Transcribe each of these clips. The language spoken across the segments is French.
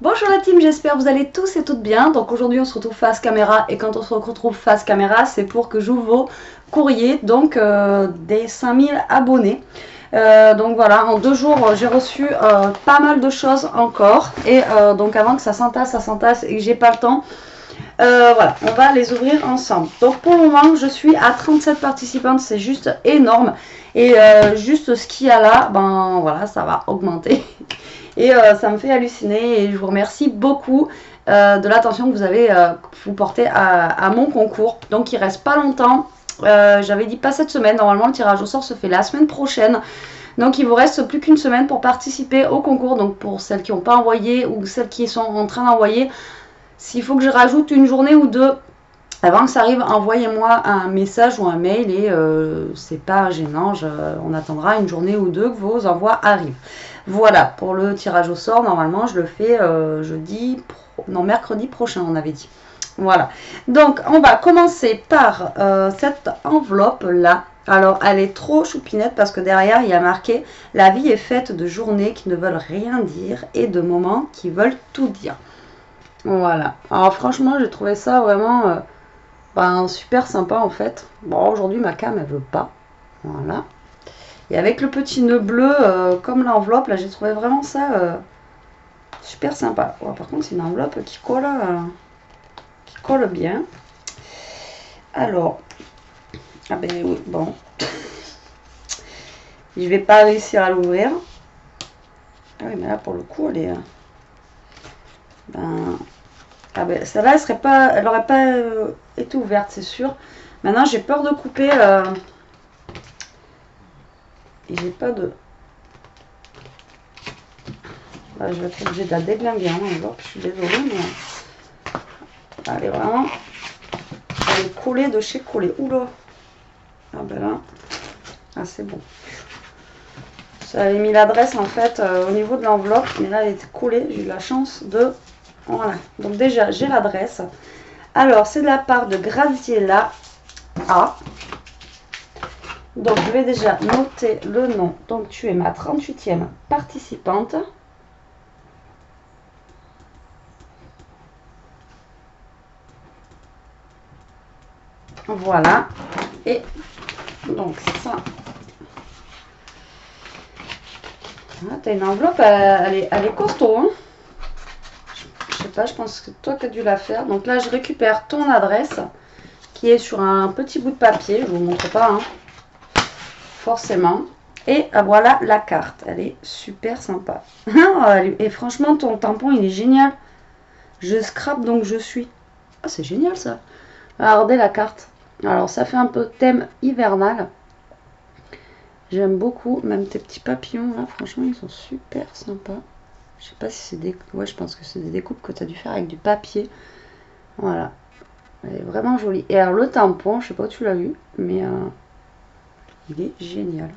Bonjour la team, j'espère que vous allez tous et toutes bien. Donc aujourd'hui on se retrouve face caméra et quand on se retrouve face caméra c'est pour que j'ouvre vos courriers donc des 5000 abonnés. Donc voilà, en 2 jours j'ai reçu pas mal de choses encore et donc avant que ça s'entasse et que j'ai pas le temps, voilà, on va les ouvrir ensemble. Donc pour le moment je suis à 37 participantes, c'est juste énorme et juste ce qu'il y a là, ben voilà, ça va augmenter. Et ça me fait halluciner et je vous remercie beaucoup de l'attention que vous portez à mon concours. Donc il reste pas longtemps. J'avais dit pas cette semaine. Normalement le tirage au sort se fait la semaine prochaine. Donc il vous reste plus qu'une semaine pour participer au concours. Donc pour celles qui n'ont pas envoyé ou celles qui sont en train d'envoyer, s'il faut que je rajoute une journée ou deux avant que ça arrive, envoyez-moi un message ou un mail et c'est pas gênant, on attendra une journée ou deux que vos envois arrivent. Voilà, pour le tirage au sort, normalement je le fais mercredi prochain on avait dit. Voilà, donc on va commencer par cette enveloppe là. Alors elle est trop choupinette parce que derrière il y a marqué « La vie est faite de journées qui ne veulent rien dire et de moments qui veulent tout dire ». Voilà, alors franchement j'ai trouvé ça vraiment... super sympa en fait. Bon, aujourd'hui ma cam elle veut pas. Voilà. Et avec le petit nœud bleu comme l'enveloppe, là j'ai trouvé vraiment ça super sympa. Ouais, par contre c'est une enveloppe qui colle bien. Alors, ah ben oui, bon. Je vais pas réussir à l'ouvrir. Ah oui, mais là pour le coup elle est... ah ben celle-là elle aurait pas été ouverte, c'est sûr. Maintenant j'ai peur de couper... et j'ai pas de... Là, je vais être obligée de la déglinguer, hein, je suis désolée, mais elle est vraiment... Elle est collée de chez collée. Oula. Ah ben là, ah c'est bon. J'avais mis l'adresse en fait au niveau de l'enveloppe, mais là elle était collée. J'ai eu la chance de... Voilà. Donc déjà, j'ai l'adresse. Alors, c'est de la part de Graziella A. Donc, je vais déjà noter le nom. Donc, tu es ma 38e participante. Voilà. Et donc, ça. Ah, t'as une enveloppe, elle est costaud. Hein, je sais pas, je pense que toi qui as dû la faire. Donc là, je récupère ton adresse qui est sur un petit bout de papier. Je vous montre pas, hein, forcément. Et voilà la carte. Elle est super sympa. Et franchement, ton tampon, il est génial. Je scrape donc je suis. Ah, c'est génial ça. Regardez la carte. Alors, ça fait un peu thème hivernal. J'aime beaucoup. Même tes petits papillons, là, franchement, ils sont super sympas. Je sais pas si c'est des... Ouais, je pense que c'est des découpes que tu as dû faire avec du papier. Voilà. Elle est vraiment jolie. Et alors, le tampon, je sais pas où tu l'as vu, mais il est génial.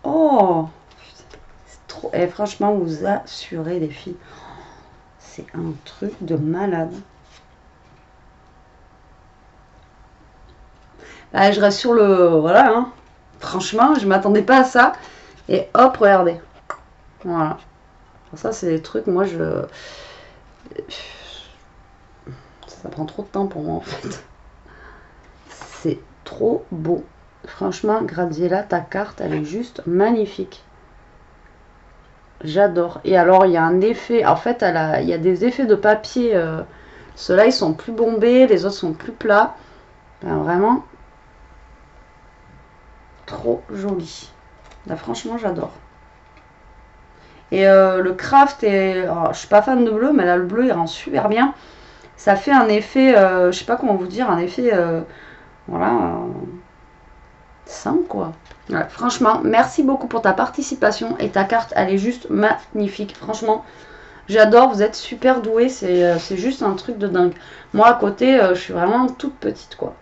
Oh, c'est trop... Et franchement, vous assurez, les filles. C'est un truc de malade. Là, je reste sur le... Voilà, hein. Franchement, je m'attendais pas à ça. Et hop, regardez. Voilà. Ça, c'est des trucs, moi, ça prend trop de temps pour moi, en fait. C'est trop beau. Franchement, Graziella, ta carte, elle est juste magnifique. J'adore. Et alors, il y a un effet... En fait, il y a des effets de papier. Ceux-là, ils sont plus bombés. Les autres sont plus plats. Ben, vraiment... Trop joli. Là, franchement, j'adore. Et le craft est... Alors, je suis pas fan de bleu, mais là, le bleu, il rend super bien. Ça fait un effet... je sais pas comment vous dire. Un effet... voilà... simple, quoi. Ouais, franchement, merci beaucoup pour ta participation. Et ta carte, elle est juste magnifique. Franchement, j'adore. Vous êtes super doués. C'est juste un truc de dingue. Moi, à côté, je suis vraiment toute petite, quoi.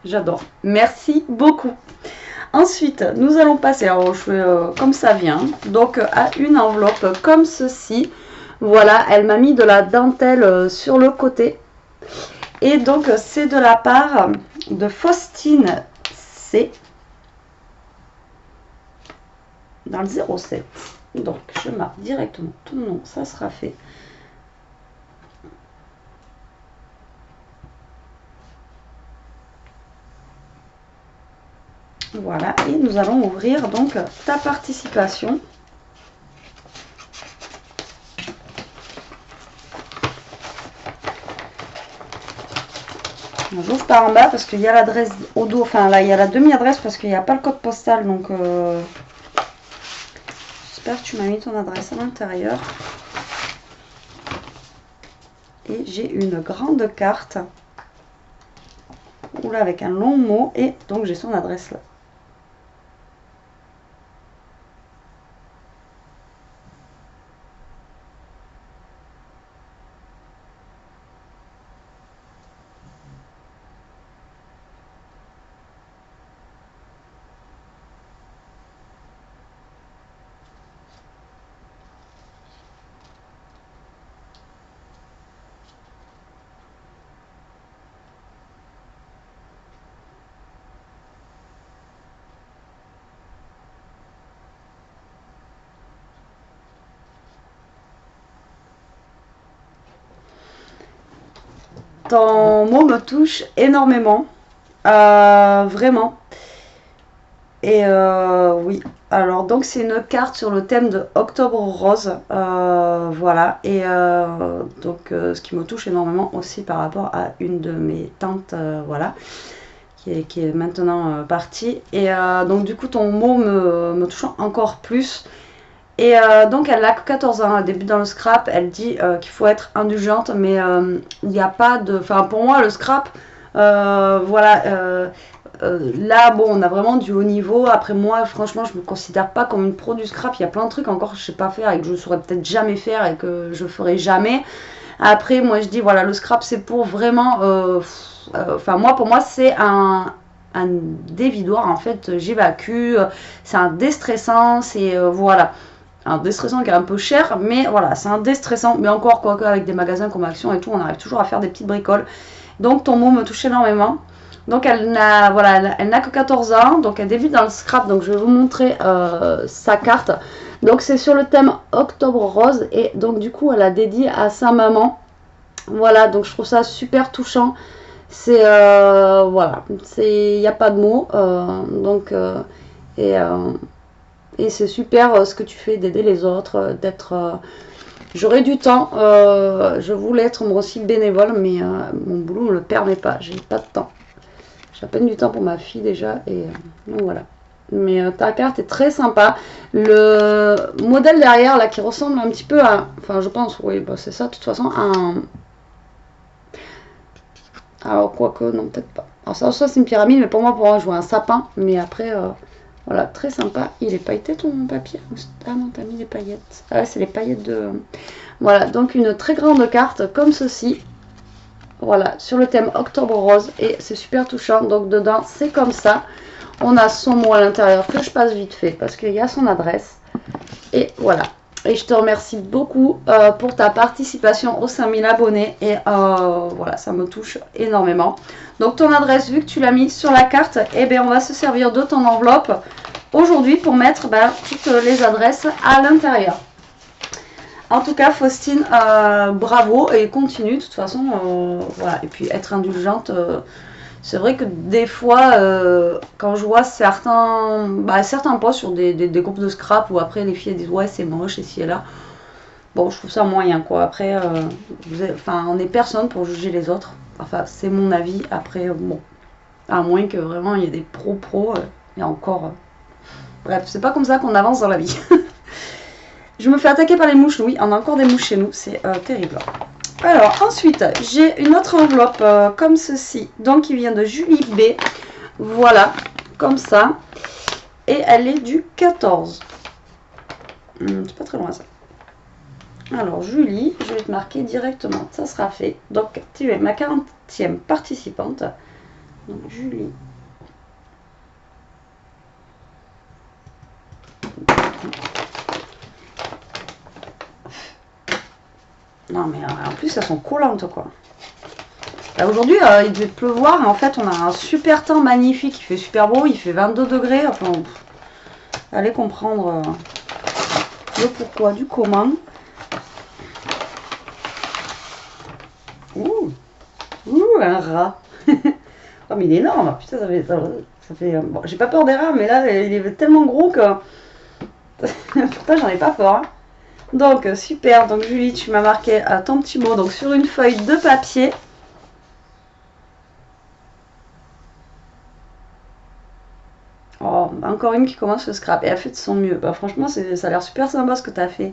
J'adore. Merci beaucoup. Ensuite, nous allons passer, alors je fais comme ça vient, donc à une enveloppe comme ceci. Voilà, elle m'a mis de la dentelle sur le côté. Et donc, c'est de la part de Faustine C. dans le 07. Donc, je marque directement ton nom, ça sera fait. Voilà, et nous allons ouvrir donc ta participation. J'ouvre par en bas parce qu'il y a l'adresse au dos, enfin là il y a la demi-adresse parce qu'il n'y a pas le code postal, donc j'espère que tu m'as mis ton adresse à l'intérieur. Et j'ai une grande carte, ou là avec un long mot, et donc j'ai son adresse là. Ton mot me touche énormément, vraiment. Et oui, alors donc c'est une carte sur le thème de Octobre Rose, voilà. Et donc ce qui me touche énormément aussi par rapport à une de mes tantes, voilà, qui est maintenant partie. Et donc du coup ton mot me touche encore plus. Et donc elle a que 14 ans, elle débute dans le scrap, elle dit qu'il faut être indulgente, mais il n'y a pas de... Enfin pour moi le scrap, voilà, là bon on a vraiment du haut niveau. Après moi franchement je me considère pas comme une pro du scrap, il y a plein de trucs encore que je sais pas faire et que je ne saurais peut-être jamais faire et que je ferai jamais. Après moi je dis voilà, le scrap c'est pour vraiment... Enfin moi pour moi c'est un dévidoir en fait, j'évacue, c'est un déstressant, c'est voilà. Un déstressant qui est un peu cher, mais voilà, c'est un déstressant. Mais encore, quoique, avec des magasins comme Action et tout, on arrive toujours à faire des petites bricoles. Donc, ton mot me touche énormément. Donc, elle n'a voilà, elle n'a que 14 ans. Donc, elle débute dans le scrap. Donc, je vais vous montrer sa carte. Donc, c'est sur le thème Octobre Rose. Et donc, du coup, elle a dédié à sa maman. Voilà, donc je trouve ça super touchant. C'est, voilà, il n'y a pas de mots. Et c'est super ce que tu fais d'aider les autres, d'être... J'aurais du temps, je voulais être moi aussi bénévole, mais mon boulot ne me le permet pas, j'ai pas de temps. J'ai à peine du temps pour ma fille déjà, et donc voilà. Mais ta carte est très sympa. Le modèle derrière, là, qui ressemble un petit peu à... Enfin, je pense, oui, bah, c'est ça, de toute façon, un... Alors, quoique, non, peut-être pas. Alors, ça, c'est une pyramide, mais pour moi, je vois un sapin, mais après... Voilà, très sympa. Il est pailleté ton papier? Ah non, t'as mis les paillettes. Ah, c'est les paillettes de... Voilà, donc une très grande carte comme ceci. Voilà, sur le thème Octobre Rose. Et c'est super touchant. Donc dedans, c'est comme ça. On a son mot à l'intérieur que je passe vite fait parce qu'il y a son adresse. Et voilà. Et je te remercie beaucoup pour ta participation aux 5000 abonnés. Et voilà, ça me touche énormément. Donc ton adresse, vu que tu l'as mis sur la carte, eh bien, on va se servir de ton enveloppe aujourd'hui pour mettre toutes les adresses à l'intérieur. En tout cas, Faustine, bravo et continue de toute façon. Voilà. Et puis être indulgente, c'est vrai que des fois, quand je vois certains posts sur des groupes de scrap où après les filles disent ouais c'est moche et ci et là, bon je trouve ça moyen quoi. Après, on n'est personne pour juger les autres. Enfin c'est mon avis. Après bon, à moins que vraiment il y ait des pros et encore. Bref, c'est pas comme ça qu'on avance dans la vie. Je me fais attaquer par les mouches. Oui, on a encore des mouches chez nous, c'est terrible. Alors ensuite j'ai une autre enveloppe comme ceci, donc qui vient de Julie B, voilà, comme ça, et elle est du 14, c'est pas très loin ça. Alors Julie, je vais te marquer directement, ça sera fait, donc tu es ma 40e participante, donc Julie. Non mais en plus elles sont collantes quoi. Aujourd'hui il devait pleuvoir et en fait on a un super temps magnifique, il fait super beau, il fait 22 degrés, enfin allez comprendre le pourquoi du comment. Ouh, un rat. Oh, mais il est énorme. Putain, ça fait bon, j'ai pas peur des rats, mais là, il est tellement gros que... Pourtant, j'en ai pas peur. Hein. Donc, super. Donc, Julie, tu m'as marqué ton petit mot donc, sur une feuille de papier. Oh, encore une qui commence le scrap. Et elle fait de son mieux. Bah, franchement, ça a l'air super sympa ce que tu as fait.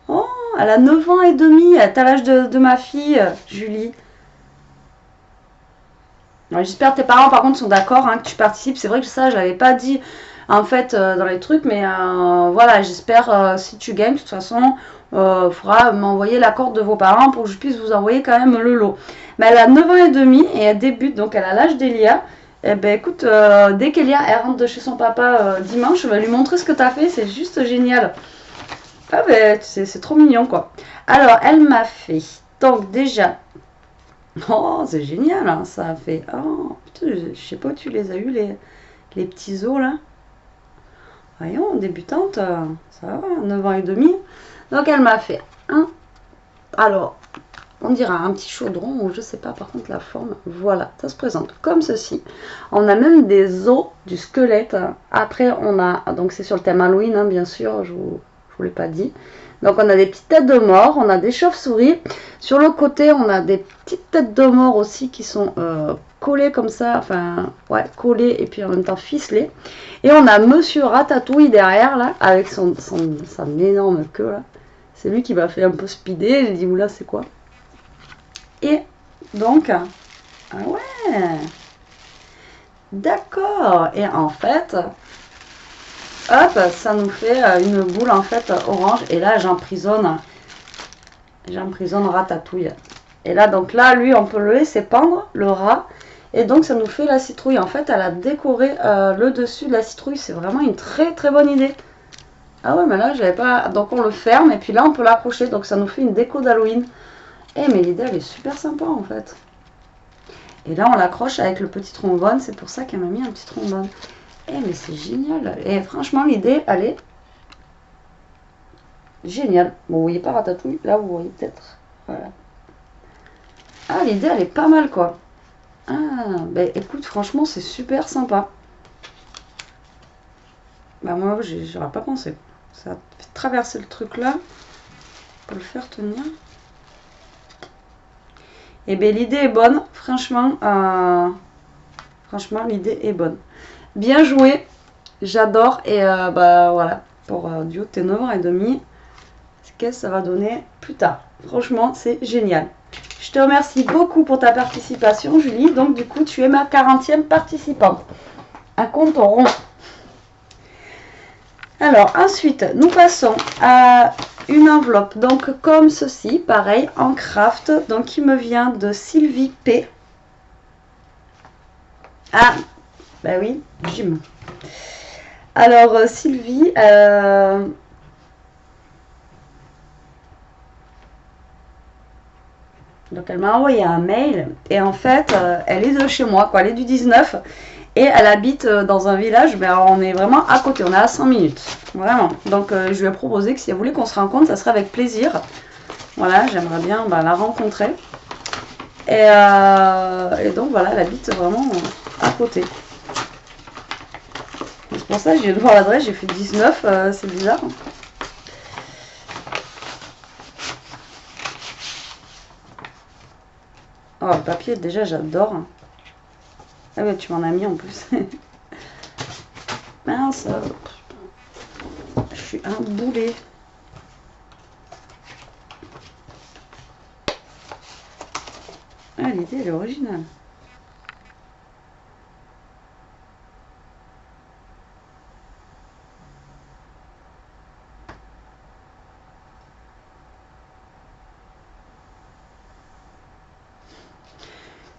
Oh, elle a 9 ans et demi. Elle est à l'âge de ma fille, Julie. J'espère que tes parents, par contre, sont d'accord hein, que tu participes. C'est vrai que ça, je l'avais pas dit en fait dans les trucs, mais voilà, j'espère si tu gagnes, de toute façon, il faudra m'envoyer l'accord de vos parents pour que je puisse vous envoyer quand même le lot. Mais elle a 9 ans et demi et elle débute, donc elle a l'âge d'Elia. Et ben écoute, dès qu'Elia elle rentre de chez son papa dimanche, je vais lui montrer ce que tu as fait, c'est juste génial. Ah ben c'est trop mignon quoi. Alors elle m'a fait, donc déjà, oh c'est génial, hein, ça a fait, oh putain, je sais pas où tu les as eu les petits os là. Voyons, débutante, ça va, 9 ans et demi. Donc elle m'a fait un, alors on dirait un petit chaudron ou je sais pas par contre la forme. Voilà, ça se présente comme ceci. On a même des os du squelette. Après on a, donc c'est sur le thème Halloween hein, bien sûr, je vous l'ai pas dit. Donc on a des petites têtes de mort, on a des chauves-souris. Sur le côté on a des petites têtes de mort aussi qui sont collées comme ça, enfin ouais collées et puis en même temps ficelées. Et on a Monsieur Ratatouille derrière là avec son énorme queue là. C'est lui qui m'a fait un peu speeder, j'ai dit oula c'est quoi. Et donc, ah ouais, d'accord. Et en fait, hop, ça nous fait une boule en fait orange. Et là, j'emprisonne Ratatouille. Et là, donc là, lui, on peut le laisser pendre, le rat. Et donc, ça nous fait la citrouille. En fait, elle a décoré le dessus de la citrouille. C'est vraiment une très très bonne idée. Ah ouais, mais là, j'avais pas... Donc, on le ferme et puis là, on peut l'accrocher. Donc, ça nous fait une déco d'Halloween. Eh mais l'idée elle est super sympa en fait. Et là on l'accroche avec le petit trombone, c'est pour ça qu'elle m'a mis un petit trombone. Eh mais c'est génial. Et franchement l'idée elle est géniale. Bon vous voyez pas Ratatouille, là vous voyez peut-être. Voilà. Ah l'idée elle est pas mal quoi. Ah ben écoute franchement c'est super sympa. Bah moi j'aurais pas pensé. Ça fait traverser le truc là pour le faire tenir. Et bien l'idée est bonne, franchement l'idée est bonne. Bien joué, j'adore et bah voilà, pour du haut de tes 9 ans et demi, qu'est-ce que ça va donner plus tard. Franchement, c'est génial. Je te remercie beaucoup pour ta participation, Julie. Donc du coup, tu es ma 40e participante. Un compte rond. Alors ensuite, nous passons à une enveloppe, donc comme ceci, pareil, en craft, donc qui me vient de Sylvie P. Ah, bah oui, Jim. Alors Sylvie, donc elle m'a envoyé un mail et en fait, elle est de chez moi, quoi, elle est du 19 et elle habite dans un village, mais alors on est vraiment à côté, on est à 5 minutes, vraiment. Donc je lui ai proposé que si elle voulait qu'on se rencontre, ça serait avec plaisir. Voilà, j'aimerais bien la rencontrer. Et donc voilà, elle habite vraiment à côté. C'est pour ça que j'ai dû voir l'adresse, j'ai fait 19, c'est bizarre. Oh, le papier, déjà, j'adore. Ah ouais, tu m'en as mis en plus. Mince. Je suis un boulet. Ah, l'idée, elle est originale.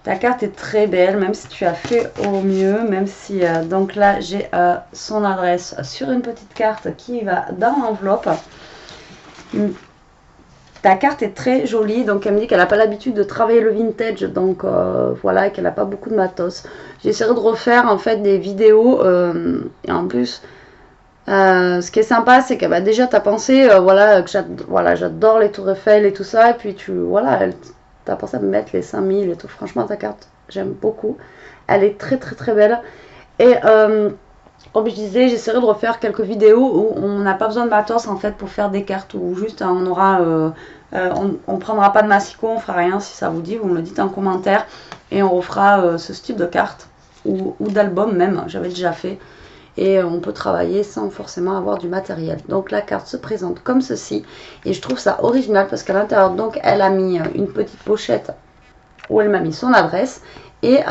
Ta carte est très belle, même si tu as fait au mieux, même si, donc là, j'ai son adresse sur une petite carte qui va dans l'enveloppe. ta carte est très jolie, donc elle me dit qu'elle n'a pas l'habitude de travailler le vintage, donc voilà, et qu'elle n'a pas beaucoup de matos. J'essaierai de refaire en fait des vidéos, et en plus, ce qui est sympa, c'est que bah, déjà tu as pensé, voilà, que j'adore les tours Eiffel et tout ça, et puis voilà, tu as pensé à me mettre les 5000 et tout. Franchement, ta carte, j'aime beaucoup. Elle est très très très belle. Et comme je disais, j'essaierai de refaire quelques vidéos où on n'a pas besoin de matos en fait pour faire des cartes, ou juste on aura, on prendra pas de massicot, on fera rien. Si ça vous dit, vous me le dites en commentaire et on refera ce style de carte ou d'album même, j'avais déjà fait. Et on peut travailler sans forcément avoir du matériel. Donc la carte se présente comme ceci et je trouve ça original parce qu'à l'intérieur, donc elle a mis une petite pochette où elle m'a mis son adresse. Et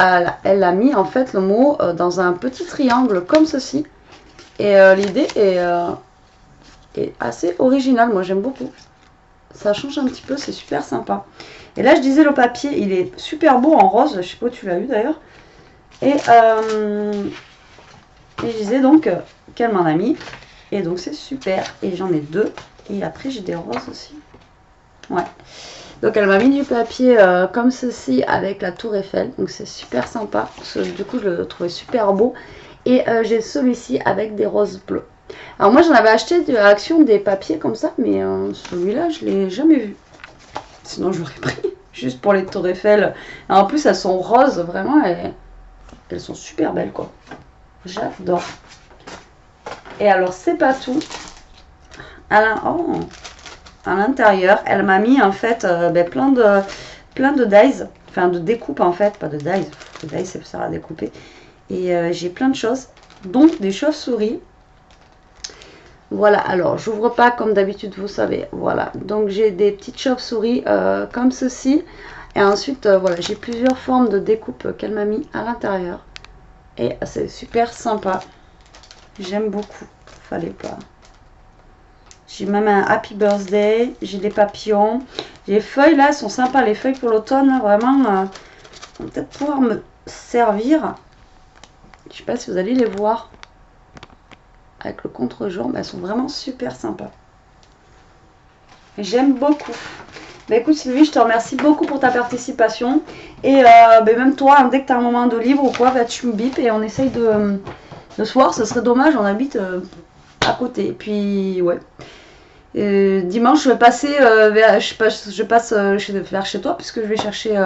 elle a mis en fait le mot dans un petit triangle comme ceci. Et l'idée est assez originale, moi j'aime beaucoup. Ça change un petit peu, c'est super sympa. Et là je disais le papier, il est super beau en rose, je sais pas où tu l'as eu d'ailleurs. Et je disais donc qu'elle m'en a mis. Et donc c'est super. Et j'en ai deux. Et après j'ai des roses aussi. Ouais. Donc elle m'a mis du papier comme ceci avec la tour Eiffel. Donc c'est super sympa. Du coup je le trouvais super beau. Et j'ai celui-ci avec des roses bleues. Alors moi j'en avais acheté de Action des papiers comme ça. Mais celui-là je l'ai jamais vu. Sinon je l'aurais pris. Juste pour les tours Eiffel. Alors, en plus elles sont roses vraiment. Elles sont super belles quoi. J'adore. Et alors c'est pas tout. À l'intérieur, elle m'a mis en fait plein de dies, enfin de découpes en fait, pas de dies, le dies c'est ça à découper. Et j'ai plein de choses, donc des chauves-souris. Voilà, alors j'ouvre pas comme d'habitude, vous savez. Voilà, donc j'ai des petites chauves-souris comme ceci. Et ensuite, voilà, j'ai plusieurs formes de découpe qu'elle m'a mis à l'intérieur. Et c'est super sympa. J'aime beaucoup. Fallait pas. J'ai même un Happy Birthday. J'ai des papillons. Les feuilles là sont sympas. Les feuilles pour l'automne, vraiment, vont peut-être pouvoir me servir. Je sais pas si vous allez les voir. Avec le contre-jour, elles sont vraiment super sympas. J'aime beaucoup. Bah écoute Sylvie, je te remercie beaucoup pour ta participation. Et même toi, dès que tu as un moment de libre ou quoi, bah, tu me bipes et on essaye de se voir. Ce serait dommage, on habite à côté. Et puis ouais. Dimanche, je vais passer vers chez toi puisque je vais chercher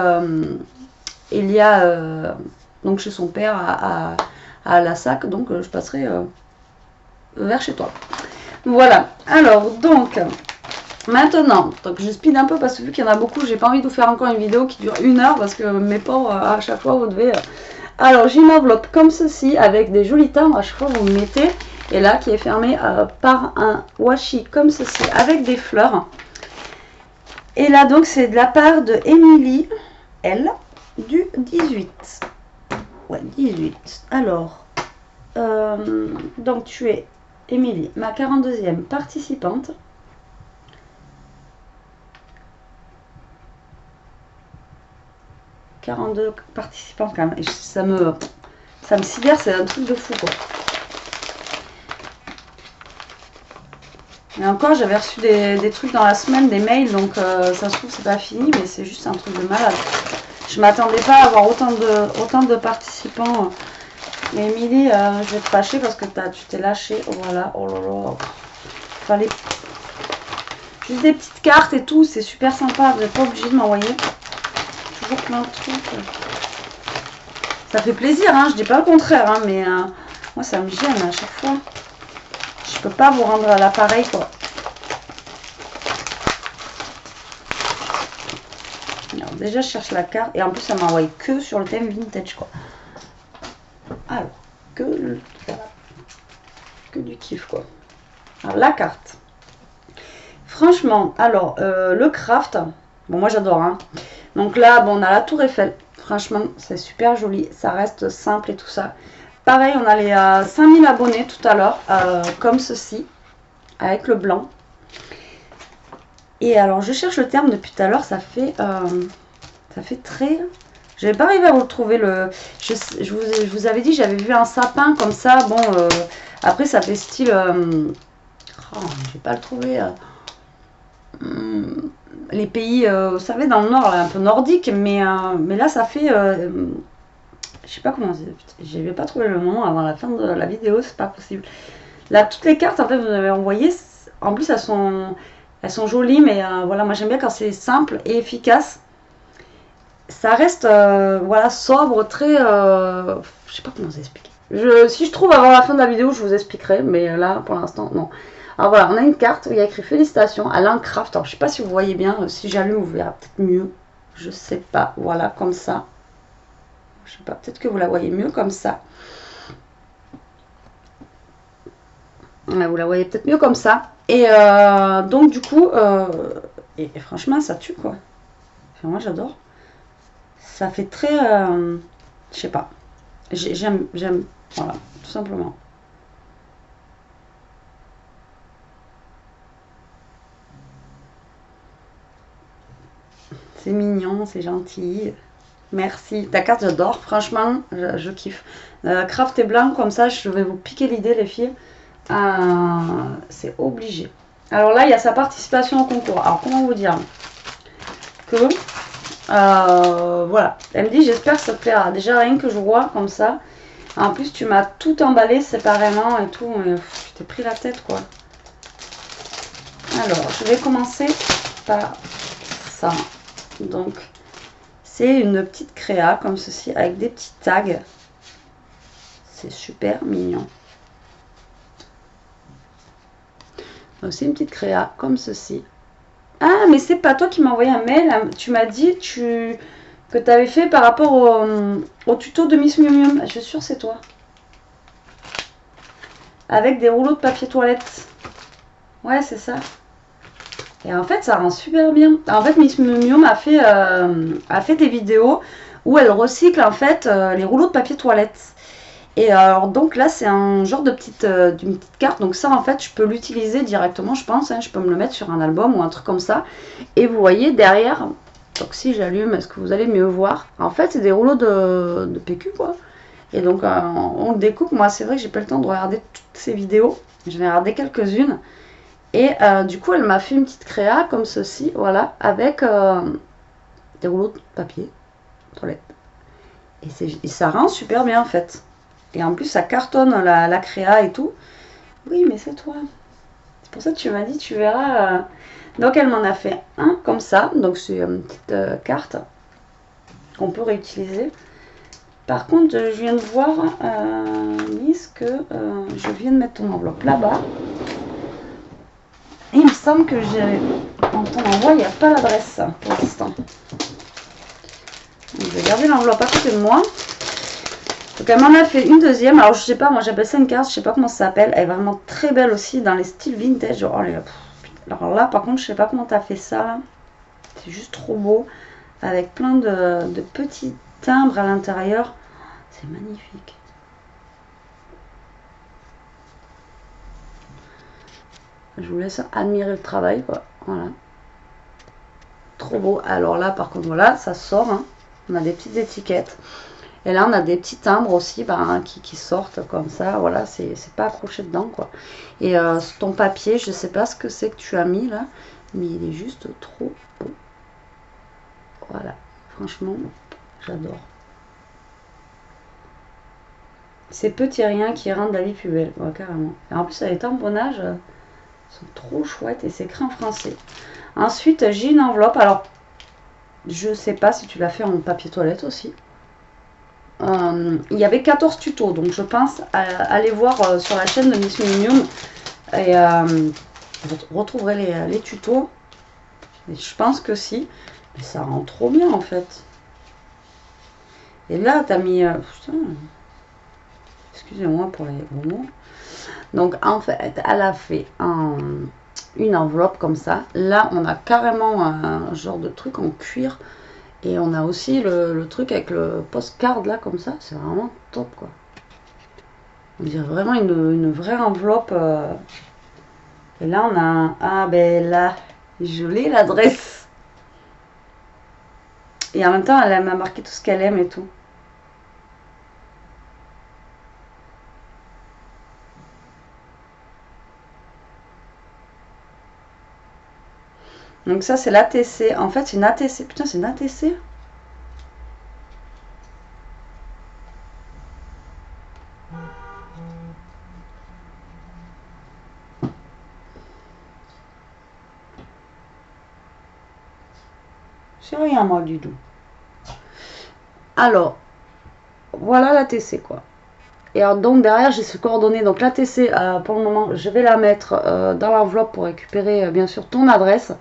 Elia donc chez son père à La Sac. Donc je passerai vers chez toi. Voilà. Alors donc... Maintenant, donc je speed un peu parce que vu qu'il y en a beaucoup, j'ai pas envie de vous faire encore une vidéo qui dure 1 heure parce que mes pauvres, à chaque fois vous devez... Alors j'ai une enveloppe comme ceci avec des jolis timbres, à chaque fois vous me mettez, et là qui est fermée par un washi comme ceci avec des fleurs. Et là donc c'est de la part de Émilie L du 18. Ouais, 18. Alors, donc tu es Émilie, ma 42e participante. 42 participants quand même. Et ça me sidère, c'est un truc de fou quoi. Et encore, j'avais reçu des trucs dans la semaine, des mails, donc ça se trouve c'est pas fini, mais c'est juste un truc de malade. Je m'attendais pas à avoir autant de participants. Mais Émilie, je vais te fâcher parce que tu t'es lâché. Voilà, oh là là. Fallait juste des petites cartes et tout, c'est super sympa. Vous n'êtes pas obligé de m'envoyer toujours plein de trucs. Ça fait plaisir, hein, je dis pas le contraire, hein, mais moi ça me gêne à chaque fois. Je peux pas vous rendre à l'appareil quoi. Alors déjà je cherche la carte et en plus ça m'a envoyé que sur le thème vintage quoi. Alors que du kiff quoi. Alors la carte. Franchement, alors le craft, bon moi j'adore hein. Donc là bon, on a la tour Eiffel. Franchement c'est super joli, ça reste simple et tout ça. Pareil, on a les 5000 abonnés tout à l'heure, comme ceci, avec le blanc. Et alors, je cherche le terme depuis tout à l'heure, ça fait très... Je n'avais pas arrivé à vous le trouver. Je vous avais dit, j'avais vu un sapin comme ça. Bon, après, ça fait style... Oh, je vais pas le trouver. les pays, vous savez, dans le nord, là, un peu nordique, mais là, ça fait... je sais pas comment... Je vais pas trouver le nom avant la fin de la vidéo, c'est pas possible. Là, toutes les cartes, en fait, vous m'avez envoyé. En plus, elles sont jolies, mais voilà, moi, j'aime bien quand c'est simple et efficace. Ça reste, voilà, sobre, très... je sais pas comment vous expliquer. Si je trouve avant la fin de la vidéo, je vous expliquerai, mais là, pour l'instant, non. Alors voilà, on a une carte où il y a écrit félicitations à Craft. Alors je sais pas si vous voyez bien, si j'allume, vous verrez peut-être mieux. Je sais pas, voilà, comme ça. Je sais pas, peut-être que vous la voyez mieux comme ça. Ouais, vous la voyez peut-être mieux comme ça. Et donc du coup, et franchement, ça tue quoi. Enfin, moi j'adore. Ça fait très, je sais pas. J'aime, voilà, tout simplement. C'est mignon, c'est gentil. Merci. Ta carte, j'adore. Franchement, je kiffe. Craft et blanc, comme ça, je vais vous piquer l'idée, les filles. C'est obligé. Alors là, il y a sa participation au concours. Alors, comment vous dire que... voilà. Elle me dit, j'espère que ça te plaira. Déjà, rien que je vois comme ça. En plus, tu m'as tout emballé séparément et tout. Je t'ai pris la tête, quoi. Alors, je vais commencer par ça. Donc, c'est une petite créa comme ceci avec des petits tags. C'est super mignon. Donc, c'est une petite créa comme ceci. Ah, mais c'est pas toi qui m'as envoyé un mail. Tu m'as dit que tu avais fait par rapport au tuto de Miss Miu Miu. Je suis sûre c'est toi. Avec des rouleaux de papier toilette. Ouais, c'est ça. Et en fait, ça rend super bien. En fait, Miss Miu Miu a fait des vidéos où elle recycle en fait les rouleaux de papier toilette. Et alors donc là c'est un genre de d'une petite carte, donc ça en fait je peux l'utiliser directement je pense, hein. Je peux me le mettre sur un album ou un truc comme ça. Et vous voyez derrière, donc si j'allume, est-ce que vous allez mieux voir? En fait c'est des rouleaux de PQ quoi. Et donc on le découpe, moi c'est vrai que j'ai pas le temps de regarder toutes ces vidéos, j'en ai regardé quelques-unes. Et du coup elle m'a fait une petite créa comme ceci, voilà, avec des rouleaux de papier toilette. Et ça rend super bien en fait. Et en plus, ça cartonne la créa et tout. Oui, mais c'est toi. C'est pour ça que tu m'as dit, tu verras. Donc, elle m'en a fait un comme ça. Donc, c'est une petite carte qu'on peut réutiliser. Par contre, je viens de voir, Miss, que je viens de mettre ton enveloppe là-bas. Et il me semble que dans ton envoi, il n'y a pas l'adresse pour l'instant. Je vais garder l'enveloppe à côté de moi. Donc elle m'en a fait une deuxième. Alors je sais pas, moi j'appelle ça une carte, je sais pas comment ça s'appelle. Elle est vraiment très belle aussi dans les styles vintage. Oh, alors là par contre je sais pas comment t'as fait ça. C'est juste trop beau. Avec plein de petits timbres à l'intérieur. C'est magnifique. Je vous laisse admirer le travail quoi. Voilà. Trop beau. Alors là par contre voilà, ça sort. Hein. On a des petites étiquettes. Et là, on a des petits timbres aussi qui sortent comme ça. Voilà, c'est pas accroché dedans, quoi. Et ton papier, je sais pas ce que c'est que tu as mis là, mais il est juste trop beau. Voilà, franchement, j'adore. Ces petits riens qui rendent la vie plus belle, ouais, carrément. Et en plus, les tamponnages sont trop chouettes et c'est écrit en français. Ensuite, j'ai une enveloppe. Alors, je sais pas si tu l'as fait en papier toilette aussi. Il y avait 14 tutos, donc je pense aller voir sur la chaîne de Miss Miu Miu et vous retrouverez les tutos. Et je pense que si, mais ça rend trop bien en fait. Et là, t'as mis. Putain, excusez-moi pour les gros mots. Donc en fait, elle a fait une enveloppe comme ça. Là, on a carrément un genre de truc en cuir. Et on a aussi le truc avec le postcard là comme ça, c'est vraiment top quoi. On dirait vraiment une vraie enveloppe. Et là on a un... Ah ben là, je l'ai l'adresse. Et en même temps elle m'a marqué tout ce qu'elle aime et tout. Donc ça c'est l'ATC. En fait c'est une ATC. Putain c'est une ATC. C'est rien moi du tout. Alors, voilà l'ATC quoi. Et alors, donc derrière j'ai ce coordonnées. Donc l'ATC pour le moment je vais la mettre dans l'enveloppe pour récupérer bien sûr ton adresse.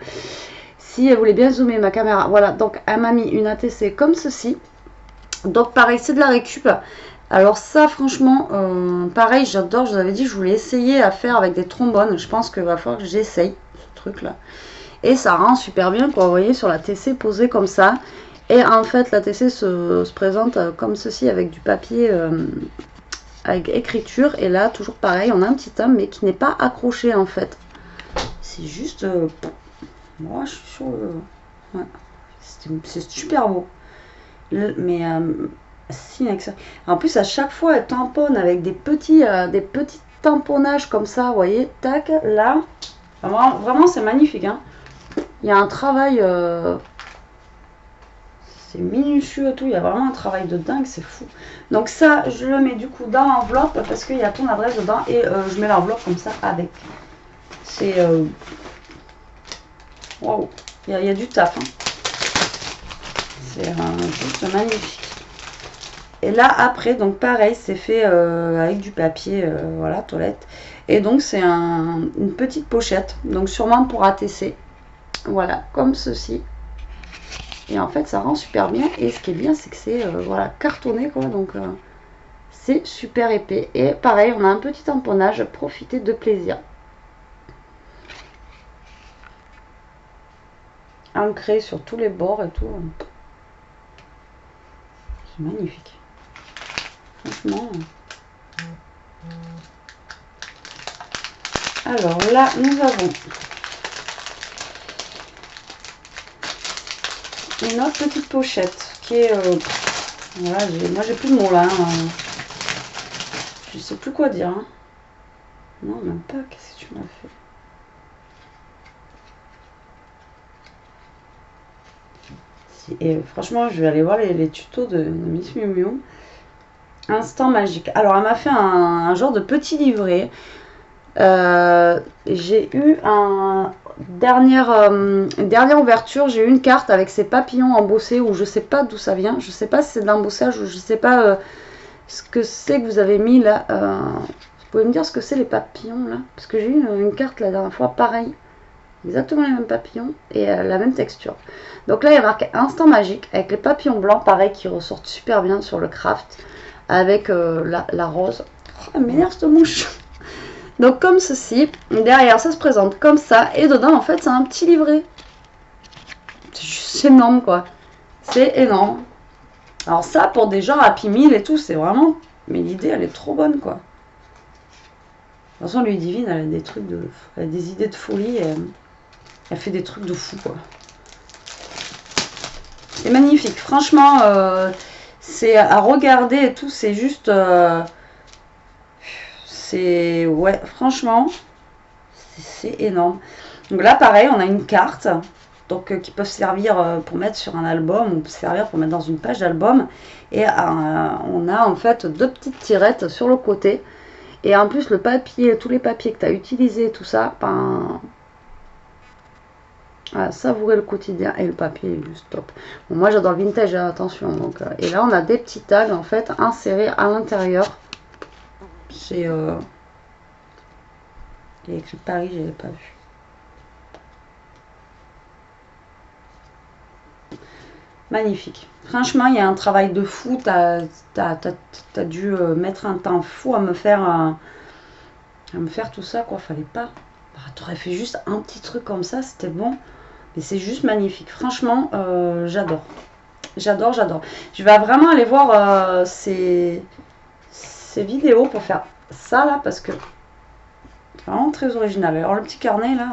Si elle voulait bien zoomer ma caméra, voilà, donc elle m'a mis une ATC comme ceci. Donc pareil, c'est de la récup. Alors ça franchement, pareil, j'adore, je vous avais dit, je voulais essayer à faire avec des trombones. Je pense qu'il va falloir que j'essaye ce truc là. Et ça rend super bien quoi, vous voyez, sur la TC posée comme ça. Et en fait la TC se présente comme ceci avec du papier avec écriture. Et là toujours pareil, on a un petit timbre mais qui n'est pas accroché en fait. C'est juste... moi je suis sur ouais. C'est super beau. Mais si, en plus à chaque fois elle tamponne avec des petits tamponnages comme ça, vous voyez, tac, là. Vraiment c'est magnifique hein. Il y a un travail c'est minutieux et tout, il y a vraiment un travail de dingue, c'est fou. Donc ça je le mets du coup dans l'enveloppe parce qu'il y a ton adresse dedans et je mets l'enveloppe comme ça avec. C'est waouh, il y a du taf hein. C'est juste magnifique. Et là après donc pareil c'est fait avec du papier voilà toilette. Et donc c'est une petite pochette, donc sûrement pour ATC. Voilà comme ceci. Et en fait ça rend super bien. Et ce qui est bien c'est que c'est voilà cartonné quoi. Donc c'est super épais. Et pareil on a un petit tamponnage, profitez de plaisir. Ancré sur tous les bords et tout. C'est magnifique. Franchement. Alors là, nous avons une autre petite pochette qui est... voilà, moi j'ai plus de mots là. Hein. Je sais plus quoi dire. Hein. Non, même pas. Qu'est-ce que tu m'as fait? Et franchement, je vais aller voir les tutos de Miss Miu Miu. Instant magique. Alors, elle m'a fait un genre de petit livret. J'ai eu dernière ouverture, j'ai eu une carte avec ces papillons embossés où je sais pas d'où ça vient. Je sais pas si c'est de l'embossage ou je sais pas ce que c'est que vous avez mis là. Vous pouvez me dire ce que c'est les papillons là? Parce que j'ai eu une carte la dernière fois, pareil. Exactement les mêmes papillons et la même texture. Donc là il y a marqué instant magique avec les papillons blancs pareil qui ressortent super bien sur le craft avec la rose. Oh, elle m'énerve cette mouche. Donc comme ceci, derrière ça se présente comme ça et dedans en fait c'est un petit livret. C'est juste énorme quoi. C'est énorme. Alors ça pour des gens Happy Meal et tout c'est vraiment... Mais l'idée elle est trop bonne quoi. De toute façon Ludivine elle a des trucs de... Elle a des idées de folie et... Elle fait des trucs de fou quoi. C'est magnifique. Franchement, c'est à regarder et tout. C'est juste... c'est... Ouais, franchement, c'est énorme. Donc là, pareil, on a une carte. Donc qui peuvent servir pour mettre sur un album. Ou peut servir pour mettre dans une page d'album. Et on a en fait 2 petites tirettes sur le côté. Et en plus, le papier, tous les papiers que tu as utilisés, tout ça... Ben, à savourer le quotidien et le papier est juste top. Bon, moi j'adore le vintage, attention. Donc, et là on a des petits tags en fait insérés à l'intérieur. C'est il y a écrit Paris, je l'ai pas vu. Magnifique. Franchement, il y a un travail de fou. T'as dû mettre un temps fou à me faire tout ça quoi. Fallait pas. Bah, t'aurais fait juste un petit truc comme ça, c'était bon. Mais c'est juste magnifique. Franchement, j'adore. J'adore, j'adore. Je vais vraiment aller voir ces vidéos pour faire ça là parce que c'est vraiment très original. Alors le petit carnet là.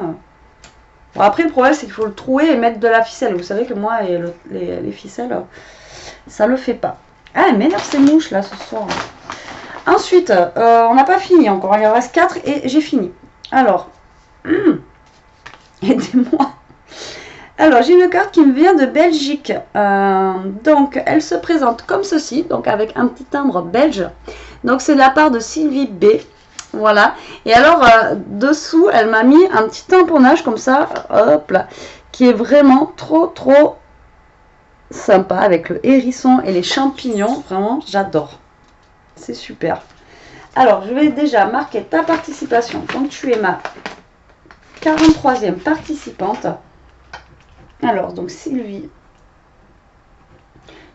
Bon, après le problème c'est qu'il faut le trouer et mettre de la ficelle. Vous savez que moi et les ficelles, ça le fait pas. Ah, elle m'énerve ces mouches là ce soir. Ensuite, on n'a pas fini encore. Il en reste 4 et j'ai fini. Alors, aidez-moi. Alors, j'ai une carte qui me vient de Belgique. Donc, elle se présente comme ceci, donc avec un petit timbre belge. Donc, c'est de la part de Sylvie B. Voilà. Et alors, dessous, elle m'a mis un petit tamponnage comme ça, hop là, qui est vraiment trop sympa avec le hérisson et les champignons. Vraiment, j'adore. C'est super. Alors, je vais déjà marquer ta participation. Donc, tu es ma 43e participante. Alors, donc Sylvie,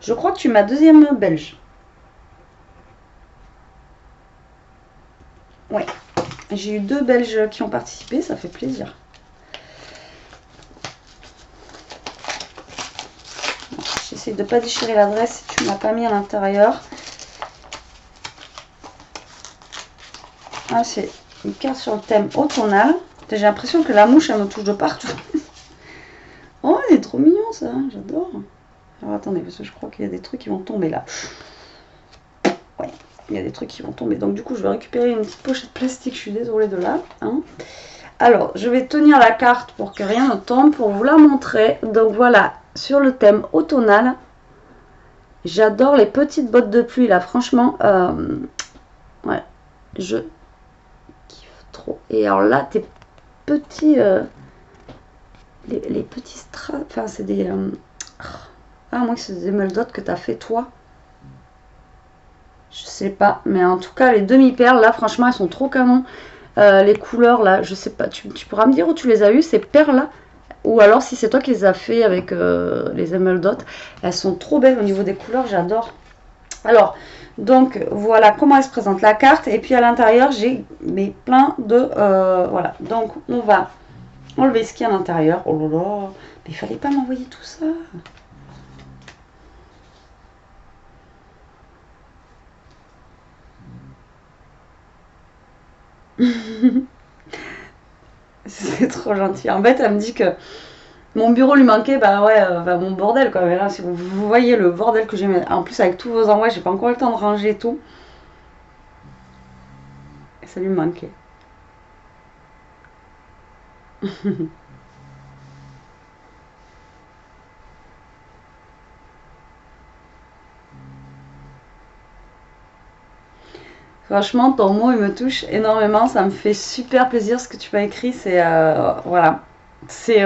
je crois que tu es ma deuxième belge. Ouais, j'ai eu 2 belges qui ont participé, ça fait plaisir. J'essaie de ne pas déchirer l'adresse si tu ne m'as pas mis à l'intérieur. Ah, c'est une carte sur le thème automnal. J'ai l'impression que la mouche, elle me touche de partout. Oh, elle est trop mignon ça, j'adore. Alors attendez, parce que je crois qu'il y a des trucs qui vont tomber là. Ouais, il y a des trucs qui vont tomber. Donc du coup, je vais récupérer une petite pochette plastique, je suis désolée de là. Hein. Alors, je vais tenir la carte pour que rien ne tombe, pour vous la montrer. Donc voilà, sur le thème automnal. J'adore les petites bottes de pluie là, franchement. Ouais, je kiffe trop. Et alors là, tes petits... les petits strass, enfin c'est des... ah, moi c'est des emeralds que tu as fait toi. Je sais pas, mais en tout cas les demi-perles là, franchement elles sont trop canon. Les couleurs là, je sais pas, tu pourras me dire où tu les as eues ces perles là. Ou alors si c'est toi qui les as fait avec les emeralds, elles sont trop belles au niveau des couleurs, j'adore. Alors, donc voilà comment elle se présente la carte. Et puis à l'intérieur j'ai plein de... voilà, donc on va... enlever ce qu'il y a à l'intérieur. Oh là là, mais il fallait pas m'envoyer tout ça. C'est trop gentil. En fait, elle me dit que mon bureau lui manquait, bah ouais, mon bordel quoi. Mais là, si vous voyez le bordel que j'ai mis, en plus avec tous vos envois, j'ai pas encore le temps de ranger tout. Et ça lui manquait. Franchement, ton mot, il me touche énormément. Ça me fait super plaisir ce que tu m'as écrit. C'est voilà, c'est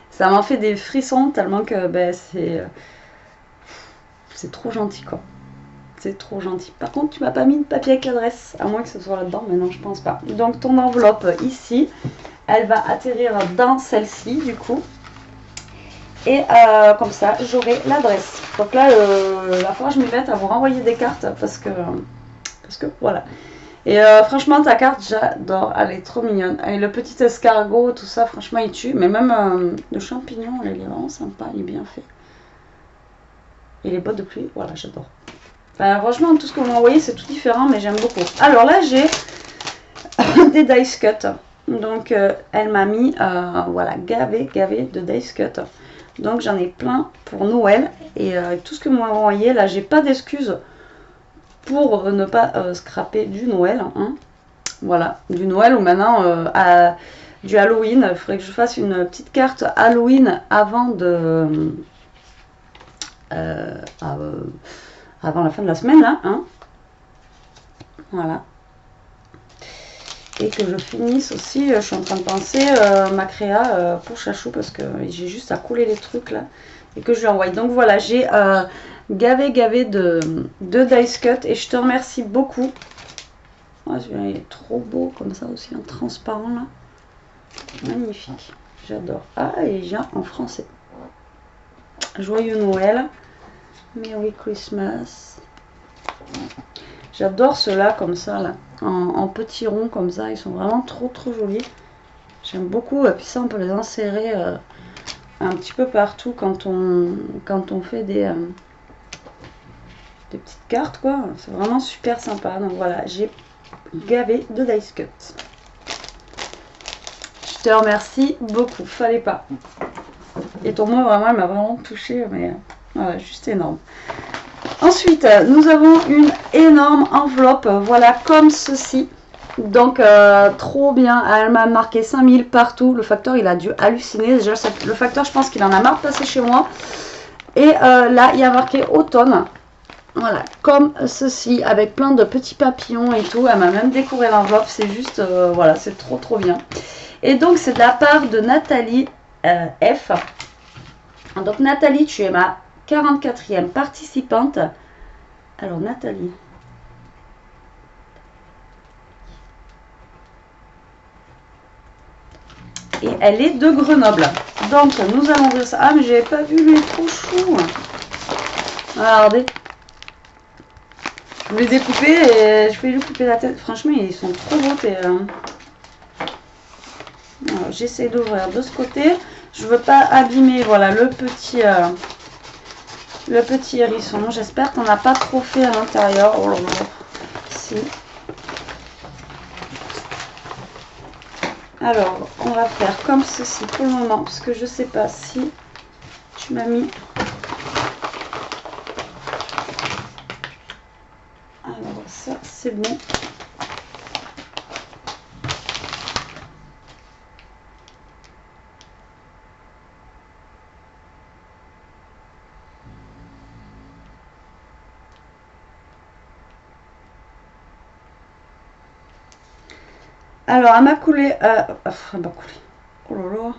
ça m'a fait des frissons tellement que ben, c'est trop gentil quoi. C'est trop gentil. Par contre, tu m'as pas mis de papier avec l'adresse, à moins que ce soit là-dedans, mais non, je pense pas. Donc ton enveloppe ici, elle va atterrir dans celle-ci du coup. Et comme ça, j'aurai l'adresse. Donc là, la fois je m'y mette à vous renvoyer des cartes parce que voilà. Et franchement, ta carte, j'adore. Elle est trop mignonne. Et le petit escargot, tout ça, franchement, il tue. Mais même le champignon, il est vraiment sympa. Il est bien fait. Et les bottes de pluie, voilà, j'adore. Enfin, franchement, tout ce que vous m'envoyez, c'est tout différent, mais j'aime beaucoup. Alors là, j'ai des dice cut. Donc, elle m'a mis, voilà, gavé de dice cut. Donc, j'en ai plein pour Noël. Et tout ce que vous m'envoyez, là, j'ai pas d'excuses pour ne pas scraper du Noël. Hein. Voilà, du Noël ou maintenant du Halloween. Il faudrait que je fasse une petite carte Halloween avant de... avant la fin de la semaine, là. Hein. Voilà. Et que je finisse aussi, je suis en train de penser ma créa pour Chachou parce que j'ai juste à couler les trucs là et que je lui envoie. Donc voilà, j'ai gavé de dice cut et je te remercie beaucoup. Oh, il est trop beau comme ça aussi, en transparent là. Magnifique, j'adore. Ah, et il vient en français. Joyeux Noël, Merry Christmas. J'adore ceux-là comme ça là, en petits ronds comme ça, ils sont vraiment trop jolis. J'aime beaucoup, et puis ça on peut les insérer un petit peu partout quand on fait des petites cartes quoi. C'est vraiment super sympa. Donc voilà, j'ai gavé de dice cut. Je te remercie beaucoup, fallait pas. Et ton mot vraiment il m'a vraiment touché, mais voilà, juste énorme. Ensuite, nous avons une énorme enveloppe, voilà, comme ceci. Donc trop bien, elle m'a marqué 5000 partout. Le facteur il a dû halluciner. Déjà le facteur je pense qu'il en a marre de passer chez moi. Et là il y a marqué automne. Voilà, comme ceci, avec plein de petits papillons et tout. Elle m'a même décoré l'enveloppe, c'est juste, voilà, c'est trop trop bien. Et donc c'est de la part de Nathalie F. Donc Nathalie, tu es ma 44e participante. Alors Nathalie. Et elle est de Grenoble. Donc nous allons ouvrir ça. Ah mais j'avais pas vu, lui, trop chou. Regardez. Je les ai coupés et je vais lui couper la tête. Franchement, ils sont trop beaux. J'essaie d'ouvrir de ce côté. Je veux pas abîmer, voilà, le petit hérisson. J'espère qu'on n'a pas trop fait à l'intérieur. Oh là là. Si. Alors, on va faire comme ceci pour le moment, parce que je sais pas si tu m'as mis. Alors, ça, c'est bon. Alors, elle m'a coulé. Elle m'a coulé. Oh là là.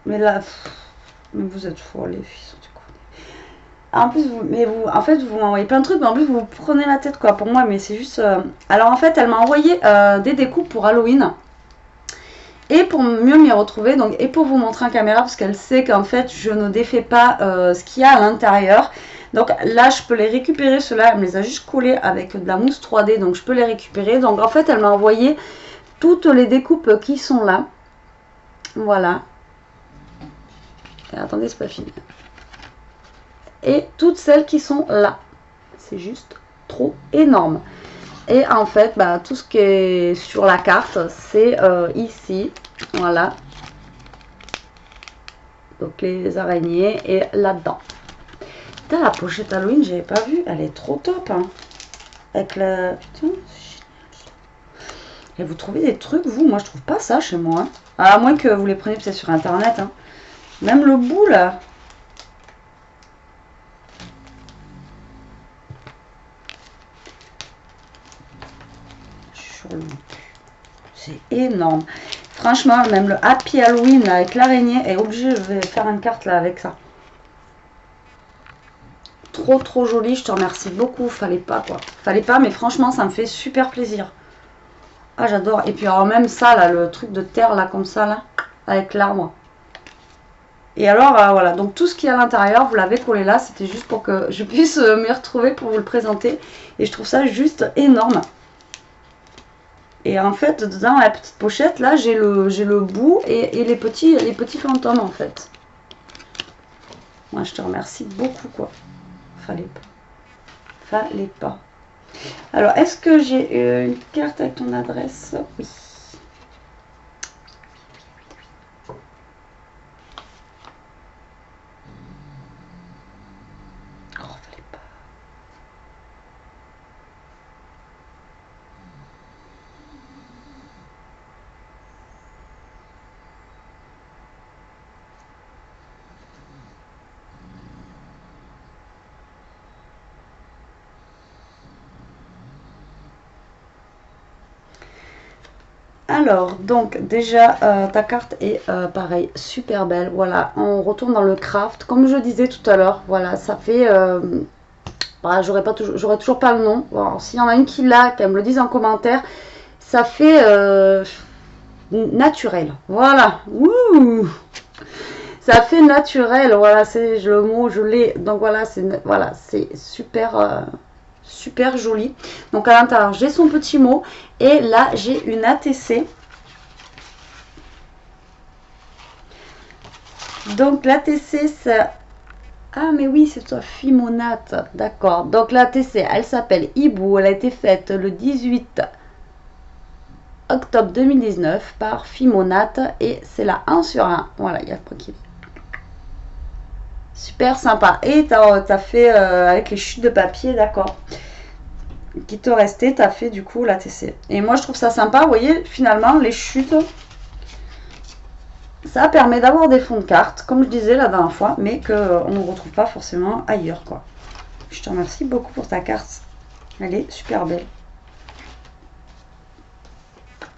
Mais là, mais vous êtes fous, les filles, sont en plus, en fait, vous m'envoyez plein de trucs, mais en plus, vous prenez la tête, quoi, pour moi, mais c'est juste... Alors, en fait, elle m'a envoyé des découpes pour Halloween, et pour mieux m'y retrouver, donc, et pour vous montrer en caméra, parce qu'elle sait qu'en fait, je ne défais pas ce qu'il y a à l'intérieur. Donc là, je peux les récupérer, ceux-là, elle me les a juste collés avec de la mousse 3D, donc je peux les récupérer. Donc, en fait, elle m'a envoyé toutes les découpes qui sont là. Voilà. Et attendez, c'est pas fini. Et toutes celles qui sont là. C'est juste trop énorme. Et en fait, bah, tout ce qui est sur la carte, c'est ici. Voilà. Donc les araignées et là-dedans. Putain, la pochette Halloween, j'avais pas vu. Elle est trop top. Hein. Avec la... Putain, c'est génial. Et vous trouvez des trucs, vous? Moi, je trouve pas ça chez moi. Hein. À moins que vous les preniez peut-être sur Internet. Hein. Même le bout, là. C'est énorme. Franchement, même le Happy Halloween là, avec l'araignée est obligé. Je vais faire une carte là avec ça. Trop trop joli. Je te remercie beaucoup. Fallait pas quoi. Fallait pas, mais franchement, ça me fait super plaisir. Ah, j'adore. Et puis alors même ça là, le truc de terre là comme ça là, avec l'arbre. Et alors voilà. Donc tout ce qui est à l'intérieur, vous l'avez collé là. C'était juste pour que je puisse m'y retrouver pour vous le présenter. Et je trouve ça juste énorme. Et en fait, dans la petite pochette, là, j'ai le bout et les petits fantômes, en fait. Moi, je te remercie beaucoup, quoi. Fallait pas. Fallait pas. Alors, est-ce que j'ai une carte avec ton adresse? Oui. Oh, fallait pas. Alors, donc déjà, ta carte est pareil, super belle. Voilà, on retourne dans le craft. Comme je disais tout à l'heure, voilà, ça fait... bah, j'aurais toujours pas le nom. Bon, s'il y en a une qui l'a, qu'elle me le dise en commentaire. Ça fait naturel. Voilà. Ouh, ça fait naturel. Voilà, c'est le mot, je l'ai. Donc voilà, c'est super... super joli. Donc à l'intérieur, j'ai son petit mot. Et là, j'ai une ATC. Donc l'ATC, ça... Ah, mais oui, c'est toi, Fimonate. D'accord. Donc l'ATC, elle s'appelle Hibou. Elle a été faite le 18 octobre 2019 par Fimonate. Et c'est la 1 sur 1. Voilà, il y a pas qui... Super sympa. Et t'as fait avec les chutes de papier, d'accord, qui te restaient, t'as fait du coup la TC. Et moi je trouve ça sympa, vous voyez, finalement les chutes, ça permet d'avoir des fonds de cartes, comme je disais la dernière fois, mais qu'on ne retrouve pas forcément ailleurs, quoi. Je te remercie beaucoup pour ta carte. Elle est super belle.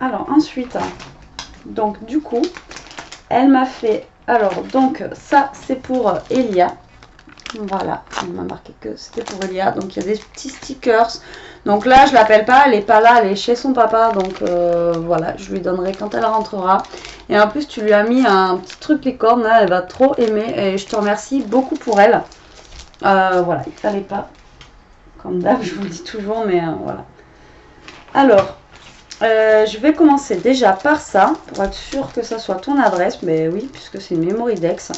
Alors ensuite, donc du coup, elle m'a fait... Alors donc ça c'est pour Elia. Voilà, elle m'a marqué que c'était pour Elia. Donc il y a des petits stickers. Donc là je l'appelle pas, elle est pas là, elle est chez son papa. Donc voilà, je lui donnerai quand elle rentrera. Et en plus tu lui as mis un petit truc licorne, là, elle va trop aimer. Et je te remercie beaucoup pour elle. Voilà, il fallait pas. Comme d'hab, je vous le dis toujours, mais voilà. Alors, je vais commencer déjà par ça, pour être sûr que ça soit ton adresse. Mais oui, puisque c'est une Mémoridex.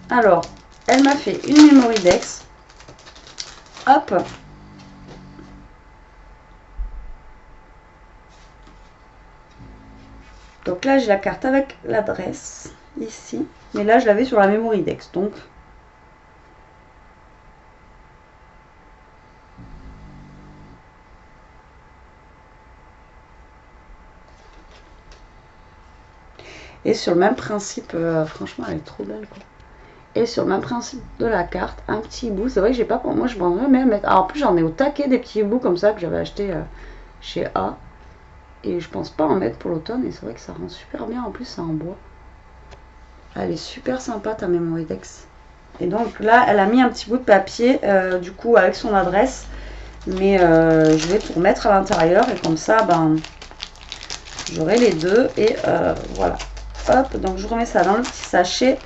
Alors, elle m'a fait une Mémoridex. Hop. Donc là, j'ai la carte avec l'adresse, ici. Mais là, je l'avais sur la Mémoridex, donc... Et sur le même principe, franchement, elle est trop belle, quoi. Et sur le même principe de la carte, un petit bout. C'est vrai que j'ai pas... Moi, je m'en remets à mettre... Alors, en plus, j'en ai au taquet des petits bouts comme ça que j'avais acheté chez A. Et je pense pas en mettre pour l'automne. Et c'est vrai que ça rend super bien. En plus, c'est en bois. Elle est super sympa, ta Mémoridex. Et donc là, elle a mis un petit bout de papier, du coup, avec son adresse. Mais je vais tout remettre à l'intérieur. Et comme ça, ben, j'aurai les deux. Et voilà. Hop, donc je remets ça dans le petit sachet.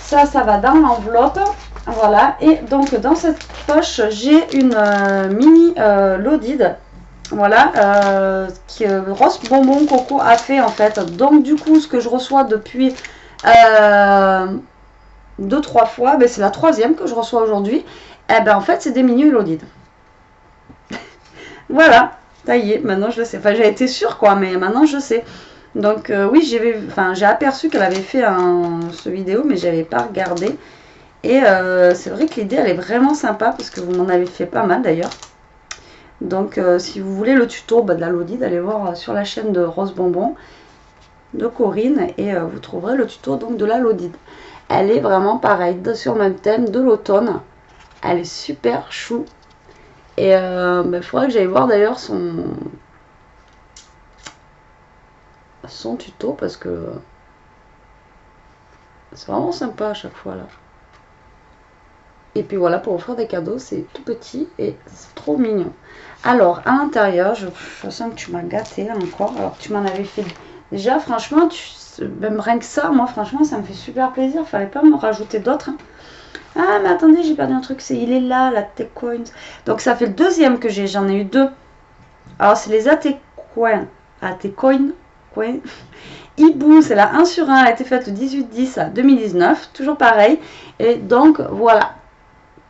Ça va dans l'enveloppe. Voilà. Et donc, dans cette poche, j'ai une mini Lodid. Voilà. Que Rose Bonbon Coco a fait, en fait. Donc, du coup, ce que je reçois depuis 2-3 fois, ben, c'est la 3e que je reçois aujourd'hui. Eh ben, en fait, c'est des mini Lodid. Voilà. Ça y est, maintenant je le sais. Enfin, j'ai été sûre, quoi, mais maintenant je sais. Donc oui, j'ai aperçu qu'elle avait fait ce vidéo, mais j'avais pas regardé. Et c'est vrai que l'idée, elle est vraiment sympa, parce que vous m'en avez fait pas mal d'ailleurs. Donc si vous voulez le tuto de la Lodid, allez voir sur la chaîne de Rose Bonbon, de Corinne, et vous trouverez le tuto donc de la Lodid. Elle est vraiment pareille, sur le même thème de l'automne. Elle est super chou. Et il faudrait que j'aille voir d'ailleurs son tuto, parce que c'est vraiment sympa à chaque fois là. Et puis voilà, pour offrir des cadeaux, c'est tout petit et c'est trop mignon. Alors à l'intérieur, je sens que tu m'as gâté là encore. Alors tu m'en avais fait déjà, franchement, même rien que ça, moi franchement ça me fait super plaisir. Fallait pas me rajouter d'autres, hein. Ah mais attendez, j'ai perdu un truc, il est là, la T-Coins. Donc ça fait le 2e que j'ai, j'en ai eu 2. Alors c'est les AT-Coins. AT-Coins. Hibou, c'est la 1 sur 1, elle a été faite le 18-10-2019, toujours pareil. Et donc voilà,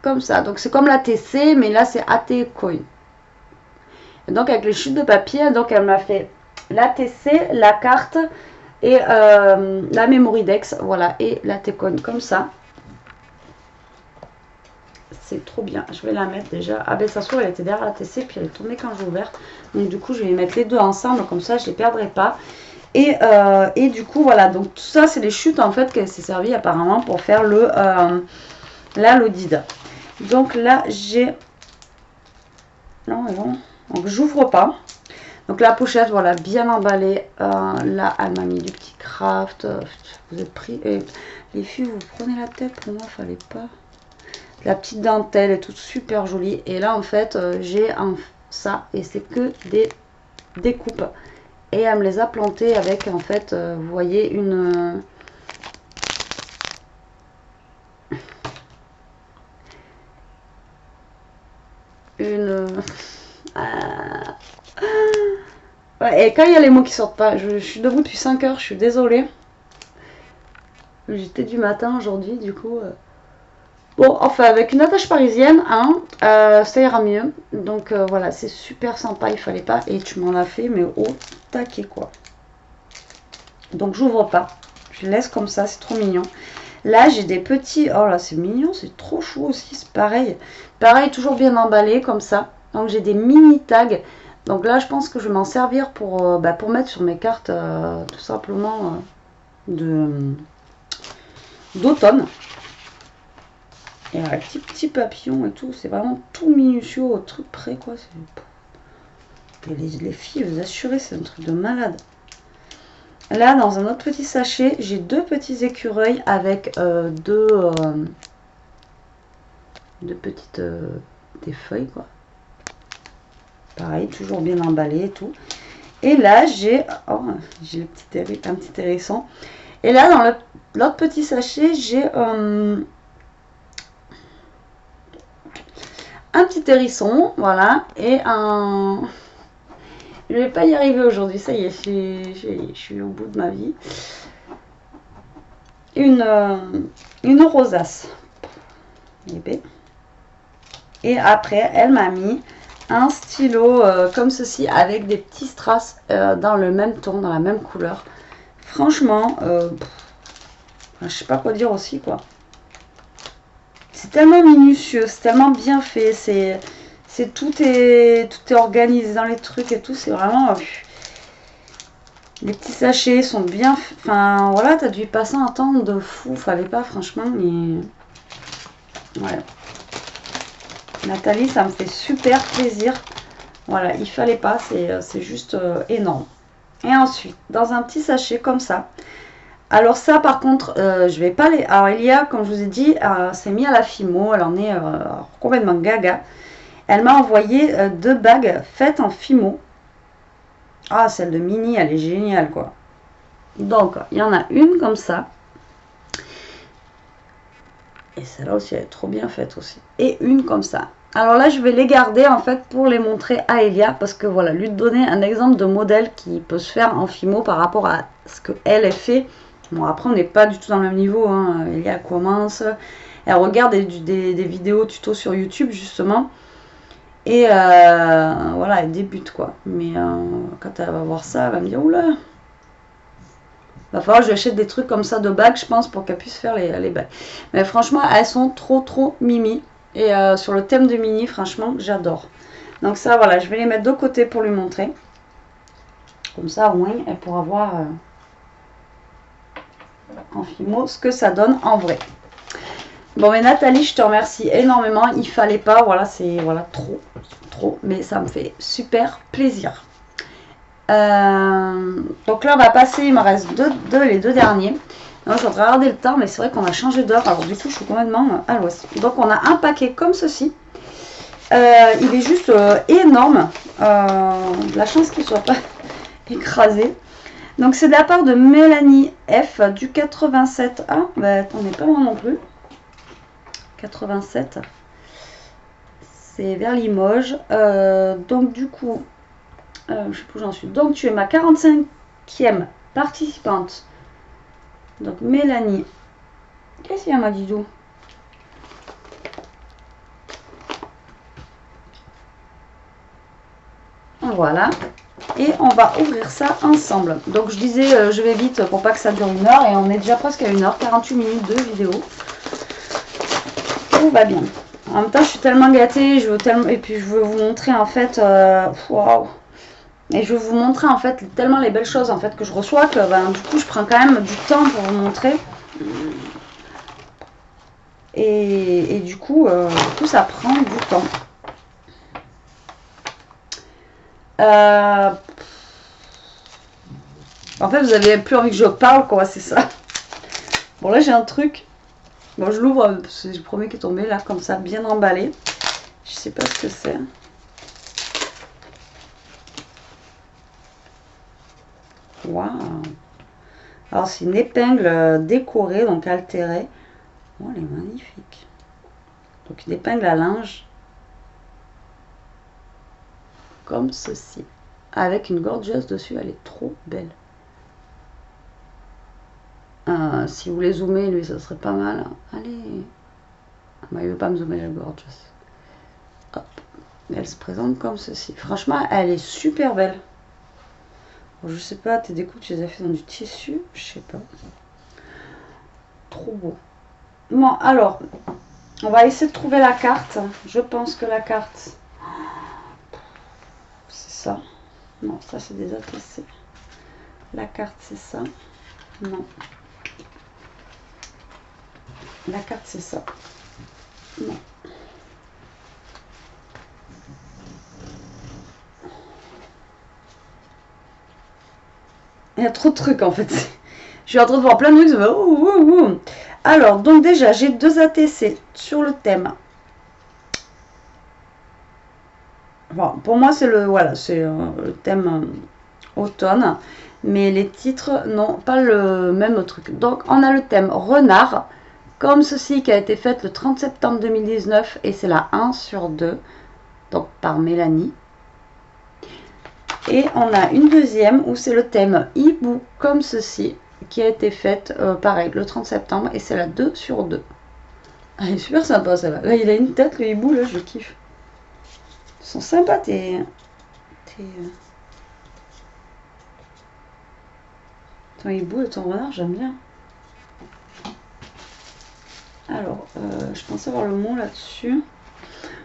comme ça. Donc c'est comme la TC, mais là c'est AT Coin. Et donc avec les chutes de papier, donc elle m'a fait la TC, la carte et la Mémoridex, voilà, et la T-Coin comme ça. C'est trop bien. Je vais la mettre déjà. Ah ben ça se trouve, elle était derrière la TC, puis elle est tombée quand j'ai ouvert. Donc du coup, je vais mettre les deux ensemble, comme ça je les perdrai pas. Et du coup, voilà. Donc tout ça, c'est les chutes en fait qu'elle s'est servie apparemment pour faire la Lodid. Donc là, j'ai... Non, mais bon. Donc j'ouvre pas. Donc la pochette, voilà, bien emballée. Là, elle m'a mis du petit craft. Vous êtes pris. Et les filles, vous prenez la tête. Pour moi, fallait pas. La petite dentelle est toute super jolie. Et là, en fait, j'ai ça. Et c'est que des découpes. Et elle me les a plantées avec, en fait, vous voyez, une ouais, et quand il y a les mots qui sortent pas, je suis debout depuis 5 heures, je suis désolée. J'étais du matin aujourd'hui, du coup... Bon, enfin, avec une attache parisienne, hein, ça ira mieux. Donc voilà, c'est super sympa, il fallait pas. Et tu m'en as fait, mais au taquet, quoi. Donc j'ouvre pas. Je laisse comme ça, c'est trop mignon. Là, j'ai des petits... Oh là, c'est mignon, c'est trop chou aussi, c'est pareil. Pareil, toujours bien emballé comme ça. Donc, j'ai des mini tags. Donc là, je pense que je vais m'en servir pour mettre sur mes cartes, tout simplement, d'automne. Et un petit papillon et tout, c'est vraiment tout minutieux au truc près, quoi. Les filles, vous assurez, c'est un truc de malade. Là, dans un autre petit sachet, j'ai 2 petits écureuils avec deux petites des feuilles, quoi. Pareil, toujours bien emballé et tout. Et là, j'ai un petit hérisson. Et là, dans l'autre petit sachet, j'ai un petit hérisson, voilà, et un... Je vais pas y arriver aujourd'hui, ça y est, je suis au bout de ma vie. Une rosace. Et après, elle m'a mis un stylo comme ceci, avec des petits strass dans le même ton, dans la même couleur. Franchement, je sais pas quoi dire aussi, quoi. C'est tellement minutieux, c'est tellement bien fait, tout est organisé dans les trucs et tout, c'est vraiment... les petits sachets sont bien... Enfin, voilà, t'as dû y passer un temps de fou, fallait pas, franchement, mais... Ouais. Nathalie, ça me fait super plaisir. Voilà, il fallait pas, c'est juste énorme. Et ensuite, dans un petit sachet comme ça. Alors ça, par contre, je vais pas les... Alors, il y a, comme je vous ai dit, c'est mis à la Fimo, elle en est complètement gaga. Elle m'a envoyé 2 bagues faites en Fimo. Ah, celle de Mini, elle est géniale, quoi. Donc, il y en a une comme ça. Et celle-là aussi, elle est trop bien faite aussi. Et une comme ça. Alors là, je vais les garder, en fait, pour les montrer à Elia. Parce que, voilà, lui donner un exemple de modèle qui peut se faire en Fimo par rapport à ce qu'elle fait. Bon, après, on n'est pas du tout dans le même niveau, hein. Elia commence. Elle regarde des vidéos tuto sur YouTube, justement. Et voilà, elle débute, quoi. Mais quand elle va voir ça, elle va me dire, oula, va falloir que je lui achète des trucs comme ça de bagues, je pense, pour qu'elle puisse faire les bagues. Mais franchement, elles sont trop mimi. Et sur le thème de Mini, franchement, j'adore. Donc ça, voilà, je vais les mettre de côté pour lui montrer. Comme ça, au moins, elle pourra voir en Fimo ce que ça donne en vrai. Bon, mais Nathalie, je te remercie énormément. Il fallait pas, voilà, c'est voilà, trop, mais ça me fait super plaisir. Donc là, on va passer, il me reste les 2 derniers. Donc, je voudrais regarder le temps, mais c'est vrai qu'on a changé d'heure. Alors, du coup, je suis complètement à l'ouest. Donc, on a un paquet comme ceci. Il est juste énorme. La chance qu'il ne soit pas écrasé. Donc, c'est de la part de Mélanie F du 87. Ah, bah, on n'est pas loin non plus. 87. C'est vers Limoges. Donc, du coup, je sais plus où j'en suis. Donc, tu es ma 45e participante. Donc, Mélanie. Qu'est-ce qu'il y a, ma Didou? Voilà. Et on va ouvrir ça ensemble. Donc, je disais, je vais vite pour pas que ça dure 1 heure. Et on est déjà presque à 1 heure, 48 minutes de vidéo. Tout va bien. En même temps, je suis tellement gâtée. Et puis, je veux vous montrer, en fait... Waouh. Et je vais vous montrer en fait tellement les belles choses en fait que je reçois que ben, du coup je prends quand même du temps pour vous montrer. Et du coup ça prend du temps. En fait vous avez plus envie que je parle quoi, c'est ça. Bon là j'ai un truc. Bon je l'ouvre, c'est le premier qui est tombé là comme ça, bien emballé. Je sais pas ce que c'est. Waouh! Alors c'est une épingle décorée, donc altérée. Oh, elle est magnifique. Donc une épingle à linge. Comme ceci. Avec une gorgeuse dessus, elle est trop belle. Si vous voulez zoomer, lui, ça serait pas mal. Allez. Bah, il veut pas me zoomer la gorgeous. Hop. Elle se présente comme ceci. Franchement, elle est super belle. Bon, je sais pas, tes découpes, tu les as fait dans du tissu, je sais pas. Trop beau. Bon, alors, on va essayer de trouver la carte. Je pense que la carte, c'est ça. Non, ça c'est des ATC. La carte, c'est ça. Non. La carte, c'est ça. Non. Il y a trop de trucs en fait. Je suis en train de voir plein de trucs. Alors, donc déjà, j'ai 2 ATC sur le thème. Bon, pour moi, c'est le, voilà, c'est le thème automne. Mais les titres n'ont pas le même truc. Donc, on a le thème renard, comme ceci, qui a été fait le 30 septembre 2019. Et c'est la 1 sur 2. Donc, par Mélanie. Et on a une deuxième où c'est le thème hibou, comme ceci, qui a été faite, pareil, le 30 septembre. Et c'est la 2 sur 2. Elle est super sympa, celle-là. Là, il a une tête, le hibou, là, je kiffe. Ils sont sympas, ton hibou et ton renard, j'aime bien. Alors, je pensais avoir le mot là-dessus.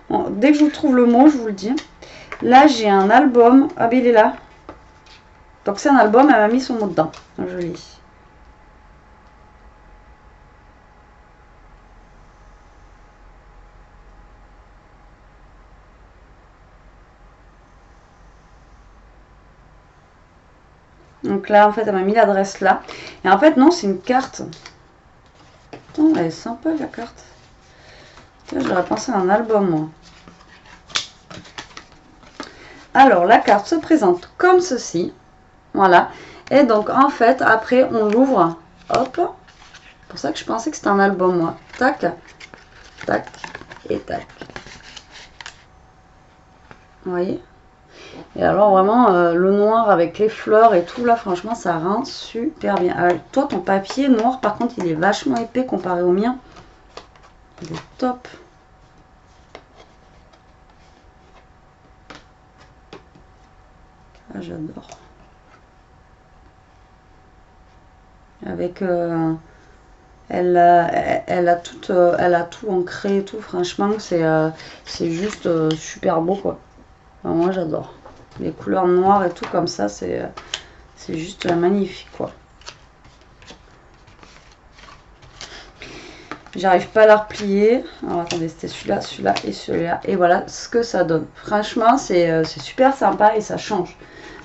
Bon, dès que je vous trouve le mot, je vous le dis. Là, j'ai un album. Ah, ben il est là. Donc, c'est un album, elle m'a mis son mot dedans. Je lis. Donc là, en fait, elle m'a mis l'adresse là. Et en fait, non, c'est une carte. Putain, elle est sympa, la carte. J'aurais pensé à un album, moi. Alors, la carte se présente comme ceci. Voilà. Et donc, en fait, après, on l'ouvre. Hop. C'est pour ça que je pensais que c'était un album, moi. Tac. Tac. Et tac. Vous voyez? Et alors, vraiment, le noir avec les fleurs et tout, là, franchement, ça rend super bien. Alors, toi, ton papier noir, par contre, il est vachement épais comparé au mien. Il est top. Ah, j'adore. Avec elle a tout ancré et tout, franchement c'est juste super beau quoi. Enfin, moi j'adore les couleurs noires et tout comme ça, c'est juste magnifique quoi. J'arrive pas à la replier. Alors attendez, c'était celui-là et celui-là, et voilà ce que ça donne. Franchement c'est super sympa et ça change.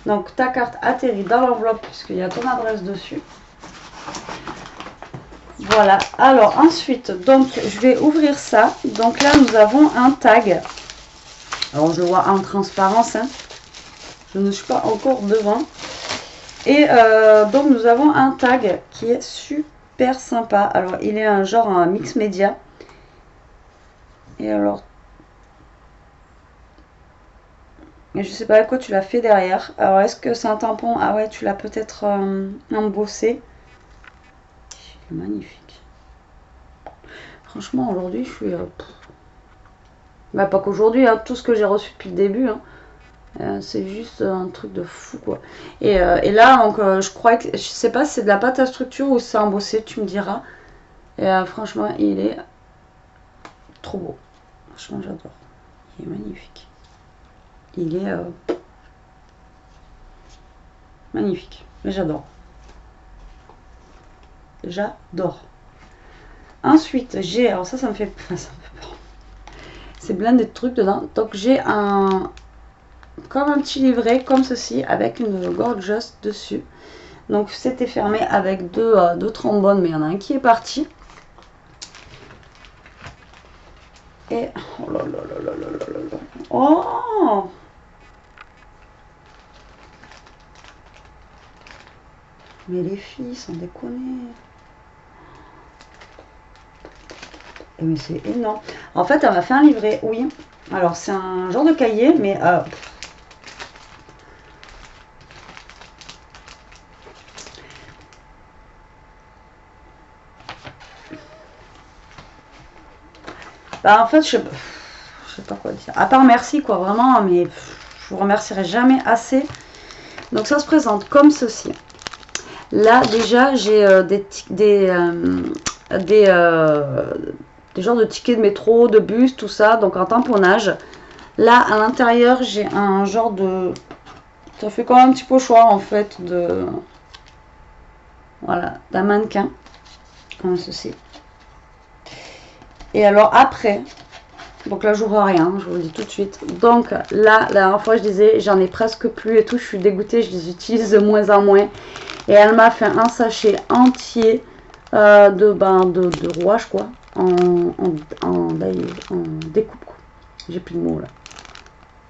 Donc ta carte atterrit dans l'enveloppe puisqu'il y a ton adresse dessus. Voilà, alors ensuite, donc je vais ouvrir ça. Donc là, nous avons un tag. Alors je le vois en transparence, hein. Je ne suis pas encore devant. Et donc nous avons un tag qui est super sympa. Alors il est un genre un mix média. Et alors, je sais pas à quoi tu l'as fait derrière. Alors est-ce que c'est un tampon? Ah ouais, tu l'as peut-être embossé. Il est magnifique. Franchement, aujourd'hui, je suis... bah, pas qu'aujourd'hui, hein, tout ce que j'ai reçu depuis le début, hein, c'est juste un truc de fou, quoi. Et là, donc, je crois que... Je sais pas si c'est de la pâte à structure ou si c'est embossé, tu me diras. Et franchement, il est trop beau. Franchement, j'adore. Il est magnifique. Il est magnifique. Mais j'adore. J'adore. Ensuite, j'ai... Alors ça me fait peur. C'est blindé de trucs dedans. Donc j'ai comme un petit livret comme ceci avec une gorgeous dessus. Donc c'était fermé avec deux trombones, mais il y en a un qui est parti. Et oh là là là là là là là. Oh, mais les filles, sans déconner. Mais c'est énorme. En fait, elle m'a fait un livret, oui. Alors, c'est un genre de cahier, mais... bah, en fait, je sais pas quoi dire. À part merci, quoi, vraiment, mais je vous remercierai jamais assez. Donc, ça se présente comme ceci. Là, déjà, j'ai des genres de tickets de métro, de bus, tout ça, donc en tamponnage. Là, à l'intérieur, j'ai un genre de... Ça fait quand même un petit pochoir, en fait, de... Voilà, d'un mannequin, comme ceci. Et alors, après... Donc là, j'ouvre rien, je vous le dis tout de suite. Donc là, la dernière fois, je disais, j'en ai presque plus et tout. Je suis dégoûtée, je les utilise de moins en moins. Et elle m'a fait un sachet entier de rouage, quoi. En découpe, quoi. J'ai plus de mots, là.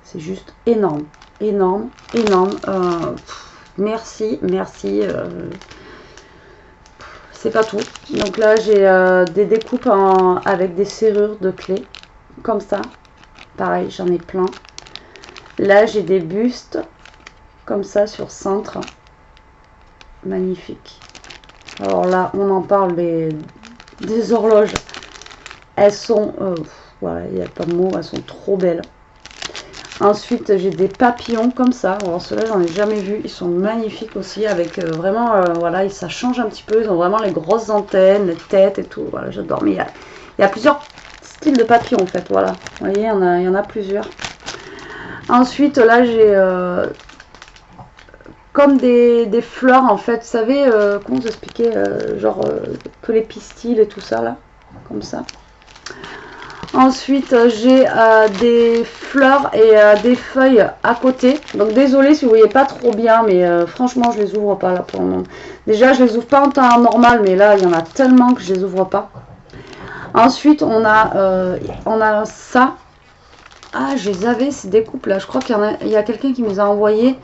C'est juste énorme. Énorme, énorme. Merci, merci. C'est pas tout. Donc là, j'ai des découpes avec des serrures de clés. Comme ça, pareil, j'en ai plein. Là, j'ai des bustes comme ça sur cintre, magnifique. Alors là, on en parle des horloges. Elles sont, voilà, il n'y a pas de mots, elles sont trop belles. Ensuite, j'ai des papillons comme ça. Alors ceux-là, j'en ai jamais vu. Ils sont magnifiques aussi, avec vraiment, voilà, ça change un petit peu. Ils ont vraiment les grosses antennes, les têtes et tout. Voilà, j'adore. Mais il y a plusieurs style de papillon en fait, voilà, vous voyez, il y en a plusieurs. Ensuite là j'ai comme des fleurs en fait, vous savez, comment vous expliquer, genre que les pistils et tout ça là, comme ça. Ensuite j'ai des fleurs et des feuilles à côté, donc désolé si vous voyez pas trop bien, mais franchement je les ouvre pas là pour le moment. Déjà je les ouvre pas en temps normal, mais là il y en a tellement que je les ouvre pas. Ensuite, on a ça. Ah, je les avais, ces découpes là. Je crois qu'il y a quelqu'un qui me les a envoyés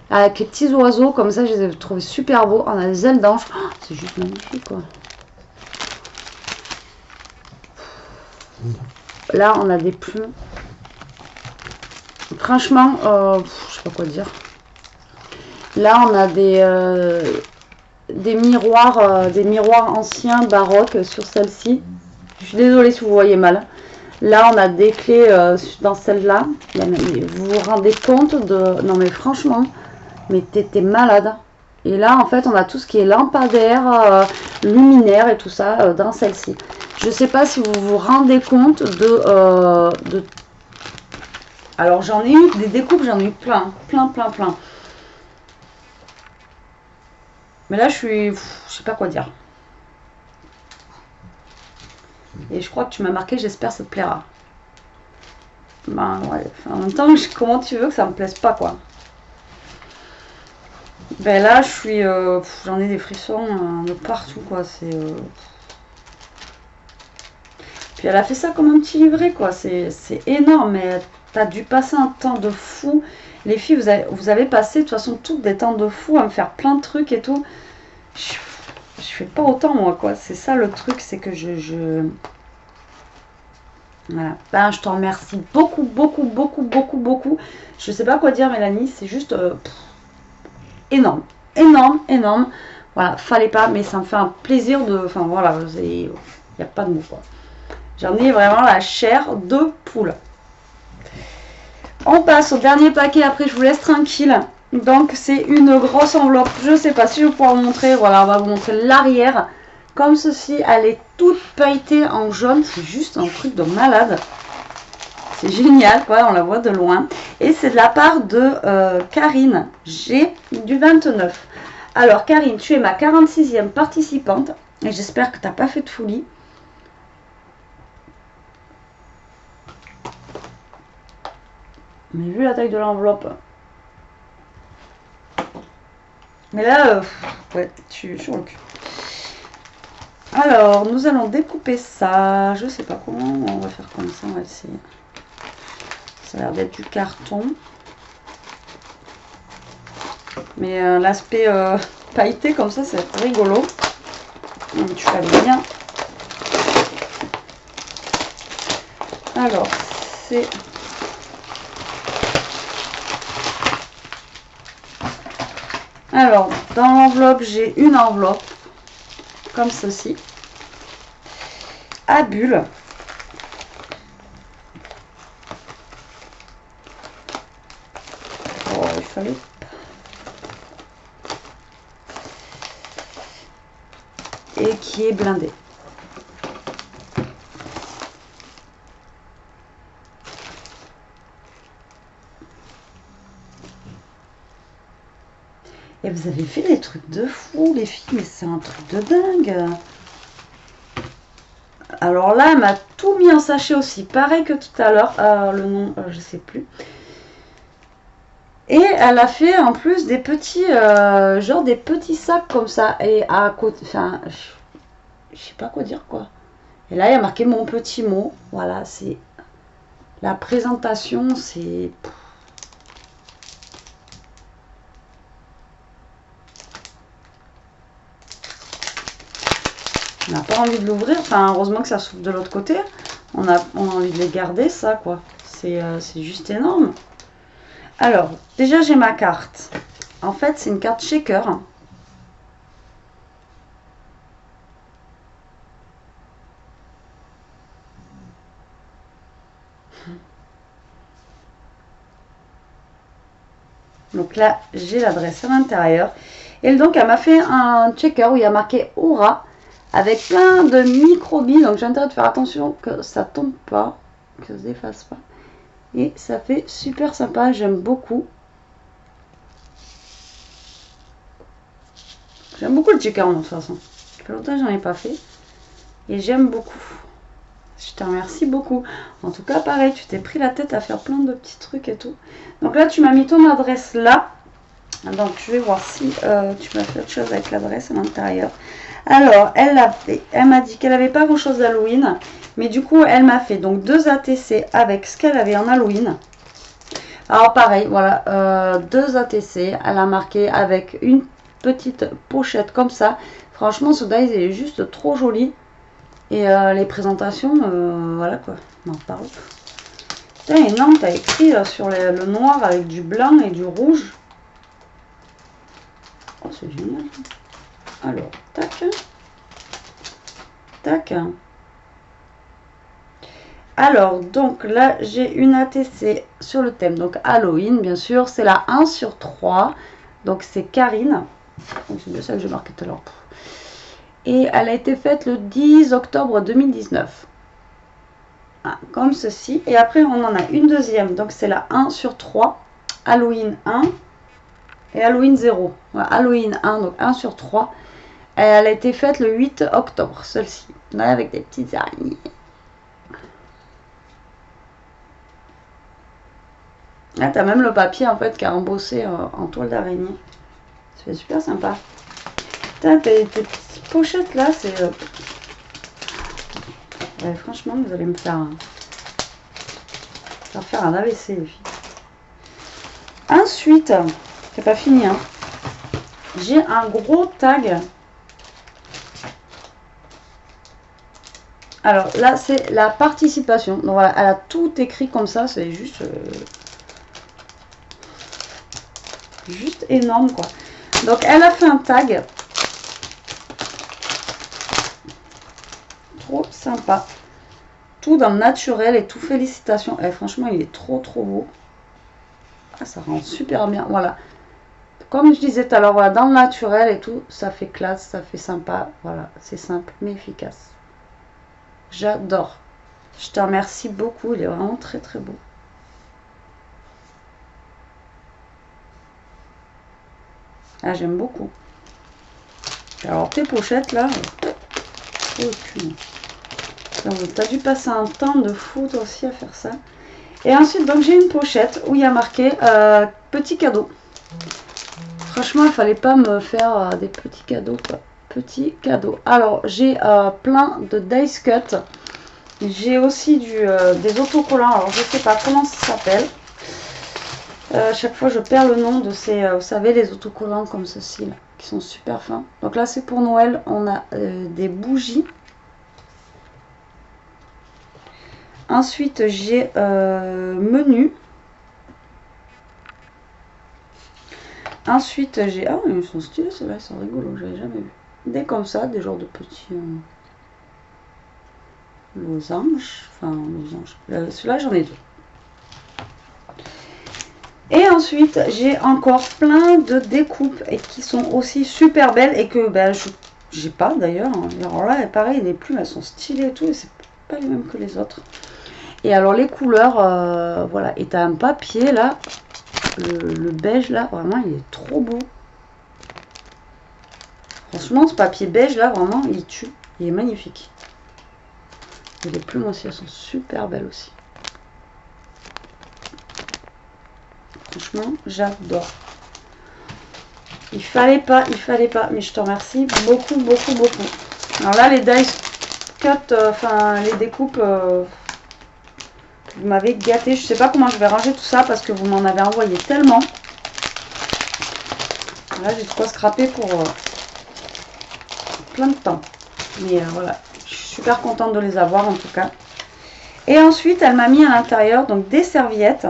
avec les petits oiseaux. Comme ça, je les ai trouvés super beaux. On a des ailes d'ange. Oh, c'est juste magnifique, quoi. Là, on a des plumes. Franchement, je sais pas quoi dire. Là, on a des miroirs anciens baroques sur celle-ci. Je suis désolée si vous voyez mal. Là, on a des clés dans celle-là. Vous vous rendez compte de... Non, mais franchement, mais t'es malade. Et là, en fait, on a tout ce qui est lampadaire, luminaire et tout ça dans celle-ci. Je sais pas si vous vous rendez compte de... Alors, j'en ai eu des découpes, j'en ai eu plein. Mais là, je sais pas quoi dire. Et je crois que tu m'as marqué, j'espère ça te plaira. Ben ouais, en même temps, comment tu veux que ça me plaise pas, quoi. Ben là, j'en ai des frissons de partout, quoi. Puis elle a fait ça comme un petit livret, quoi. C'est énorme, mais t'as dû passer un temps de fou. Les filles, vous avez passé, de toute façon, toutes des temps de fou à me faire plein de trucs et tout. Je fais pas autant, moi, quoi. C'est ça le truc, c'est que voilà. Ben, je te remercie beaucoup. Je sais pas quoi dire, Mélanie. C'est juste énorme. Voilà, fallait pas, mais ça me fait un plaisir de... Enfin, voilà, il n'y a pas de mots, quoi. J'en ai vraiment la chair de poule. On passe au dernier paquet, après je vous laisse tranquille. Donc, c'est une grosse enveloppe. Je sais pas si je vais pouvoir vous montrer. Voilà, on va vous montrer l'arrière. Comme ceci, elle est toute pailletée en jaune. C'est juste un truc de malade. C'est génial, quoi. On la voit de loin. Et c'est de la part de Karine. J'ai du 29. Alors, Karine, tu es ma 46e participante. Et j'espère que tu n'as pas fait de folie. Mais vu la taille de l'enveloppe. Mais là, ouais, tu es sur le cul. Alors, nous allons découper ça. Je sais pas comment. On va faire comme ça. On va essayer. Ça a l'air d'être du carton. Mais l'aspect pailleté comme ça, c'est rigolo. Donc, tu fais bien. Alors, c'est... Alors, dans l'enveloppe, j'ai une enveloppe. Comme ceci. À bulles. Oh, il fallait... Et qui est blindée. Et vous avez fait des trucs de fou, les filles, mais c'est un truc de dingue. Alors là, elle m'a tout mis en sachet aussi, pareil que tout à l'heure. Le nom, je sais plus. Et elle a fait en plus des petits, genre des petits sacs comme ça. Et à côté, enfin, je sais pas quoi dire quoi. Et là, il y a marqué mon petit mot. Voilà, c'est la présentation, c'est... On n'a pas envie de l'ouvrir. Enfin, heureusement que ça s'ouvre de l'autre côté. On a envie de les garder, ça, quoi. C'est juste énorme. Alors, déjà, j'ai ma carte. En fait, c'est une carte shaker. Donc là, j'ai l'adresse à l'intérieur. Et donc, elle m'a fait un checker où il y a marqué Aura avec plein de microbilles. Donc, j'ai intérêt de faire attention que ça tombe pas, que ça se défasse pas. Et ça fait super sympa, j'aime beaucoup. J'aime beaucoup le checker de toute façon. Ça fait longtemps que j'en ai pas fait. Et j'aime beaucoup. Je te remercie beaucoup. En tout cas, pareil, tu t'es pris la tête à faire plein de petits trucs et tout. Donc là, tu m'as mis ton adresse là. Donc, je vais voir si tu m'as fait autre chose avec l'adresse à l'intérieur. Alors, elle m'a dit qu'elle n'avait pas grand-chose d'Halloween. Mais du coup, elle m'a fait donc 2 ATC avec ce qu'elle avait en Halloween. Alors, pareil, voilà, 2 ATC. Elle a marqué avec une petite pochette comme ça. Franchement, ce dice est juste trop joli. Et les présentations, voilà quoi, on en parle. Putain, énorme, t'as écrit sur le noir avec du blanc et du rouge. Oh, c'est génial. Alors, tac. Tac. Alors, donc là, j'ai une ATC sur le thème. Donc, Halloween, bien sûr. C'est la 1 sur 3. Donc, c'est Karine. C'est bien ça que j'ai marqué tout à l'heure. Et elle a été faite le 10 octobre 2019. Ah, comme ceci. Et après, on en a une deuxième. Donc, c'est la 1 sur 3. Halloween 1 et Halloween 0. Voilà, Halloween 1, donc 1 sur 3. Et elle a été faite le 8 octobre, celle-ci. Là, avec des petites araignées. Là, t'as même le papier, en fait, qui a embossé en toile d'araignée. Ça fait super sympa. Putain, tes petites pochettes, là, c'est... Ouais, franchement, vous allez me faire un AVC, les filles. Ensuite, c'est pas fini, hein. J'ai un gros tag. Alors là, c'est la participation. Donc voilà, elle a tout écrit comme ça. C'est juste énorme, quoi. Donc elle a fait un tag. Trop sympa. Tout dans le naturel et tout. Félicitations. Et franchement, il est trop beau. Ah, ça rend super bien. Voilà. Comme je disais tout à l'heure, voilà, dans le naturel et tout, ça fait classe, ça fait sympa. Voilà, c'est simple mais efficace. J'adore. Je te remercie beaucoup. Il est vraiment très beau. Ah, j'aime beaucoup. Alors, tes pochettes, là, aucune. Donc, t'as dû passer un temps de fou, toi aussi, à faire ça. Et ensuite, donc, j'ai une pochette où il y a marqué petit cadeau. Franchement, il fallait pas me faire des petits cadeaux, quoi. Petits cadeaux. Alors, j'ai plein de dice cut. J'ai aussi des autocollants. Alors, je sais pas comment ça s'appelle. À chaque fois, je perds le nom de ces, vous savez, les autocollants comme ceci, là, qui sont super fins. Donc là, c'est pour Noël. On a des bougies. Ensuite, j'ai menu. Ensuite, j'ai... Ah, ils sont stylés, ceux-là, ils sont rigolos, j'avais jamais vu. Des comme ça, des genres de petits losanges. Enfin, losanges. Celui-là, j'en ai 2. Et ensuite, j'ai encore plein de découpes et qui sont aussi super belles et que ben, j'ai pas d'ailleurs. Alors là, pareil, les plumes, elles sont stylées et tout, et c'est pas les mêmes que les autres. Et alors, les couleurs, voilà. Et t'as un papier là, le beige là, vraiment, il est trop beau. Franchement, ce papier beige là, vraiment, il tue. Il est magnifique. Et les plumes aussi, elles sont super belles aussi. Franchement, j'adore. Il fallait pas, mais je te remercie beaucoup, beaucoup, beaucoup. Alors là, les dice cut, enfin les découpes, vous m'avez gâté. Je sais pas comment je vais ranger tout ça parce que vous m'en avez envoyé tellement. Là, j'ai de quoi scraper pour plein de temps. Mais voilà, je suis super contente de les avoir en tout cas. Et ensuite, elle m'a mis à l'intérieur donc des serviettes.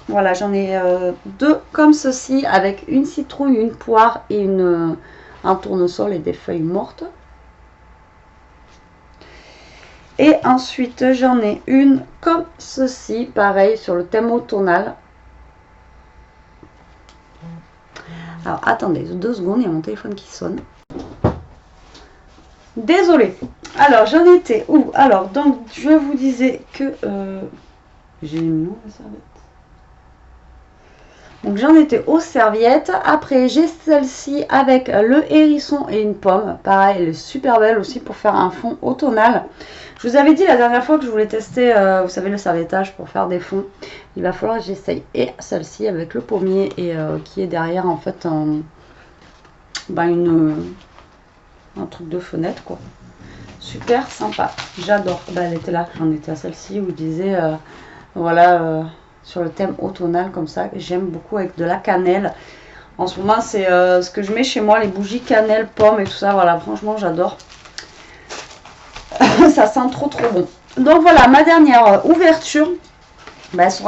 Voilà, j'en ai deux comme ceci avec une citrouille, une poire et un tournesol et des feuilles mortes. Et ensuite, j'en ai une comme ceci, pareil, sur le thème automnal. Alors, attendez, 2 secondes, il y a mon téléphone qui sonne. Désolée. Alors, j'en étais où? Alors, donc, je vous disais que... j'ai mis où la serviette? Donc, j'en étais aux serviettes. Après, j'ai celle-ci avec le hérisson et une pomme. Pareil, elle est super belle aussi pour faire un fond automnal. Je vous avais dit la dernière fois que je voulais tester, vous savez, le serviettage pour faire des fonds. Il va falloir que j'essaye. Et celle-ci avec le pommier et qui est derrière en fait un truc de fenêtre quoi. Super sympa. J'adore. Bah, elle était là. J'en étais à celle-ci où je disais, voilà, sur le thème automnal comme ça. J'aime beaucoup avec de la cannelle. En ce moment, c'est ce que je mets chez moi, les bougies cannelle, pomme et tout ça. Voilà, franchement, j'adore. Ça sent trop trop bon. Donc voilà, ma dernière ouverture. Bah, ça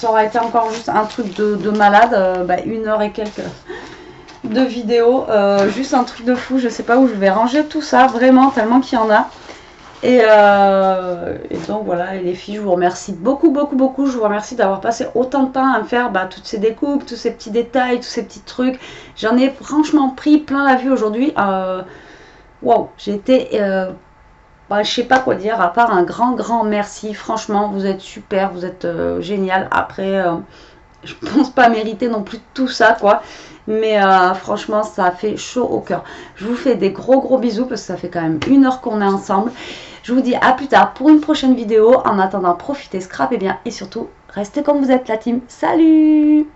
aura été encore juste un truc de malade. 1 heure et quelques de vidéo. Juste un truc de fou. Je sais pas où je vais ranger tout ça. Vraiment, tellement qu'il y en a. Et donc voilà, et les filles, je vous remercie beaucoup, beaucoup, beaucoup. Je vous remercie d'avoir passé autant de temps à me faire toutes ces découpes, tous ces petits détails, tous ces petits trucs. J'en ai franchement pris plein la vue aujourd'hui. Waouh, j'ai été... je sais pas quoi dire, à part un grand, grand merci. Franchement, vous êtes super, vous êtes génial. Après, je pense pas mériter non plus tout ça, quoi. Mais franchement, ça a fait chaud au cœur. Je vous fais des gros, gros bisous parce que ça fait quand même 1 heure qu'on est ensemble. Je vous dis à plus tard pour une prochaine vidéo. En attendant, profitez, scrapez bien et surtout, restez comme vous êtes la team. Salut!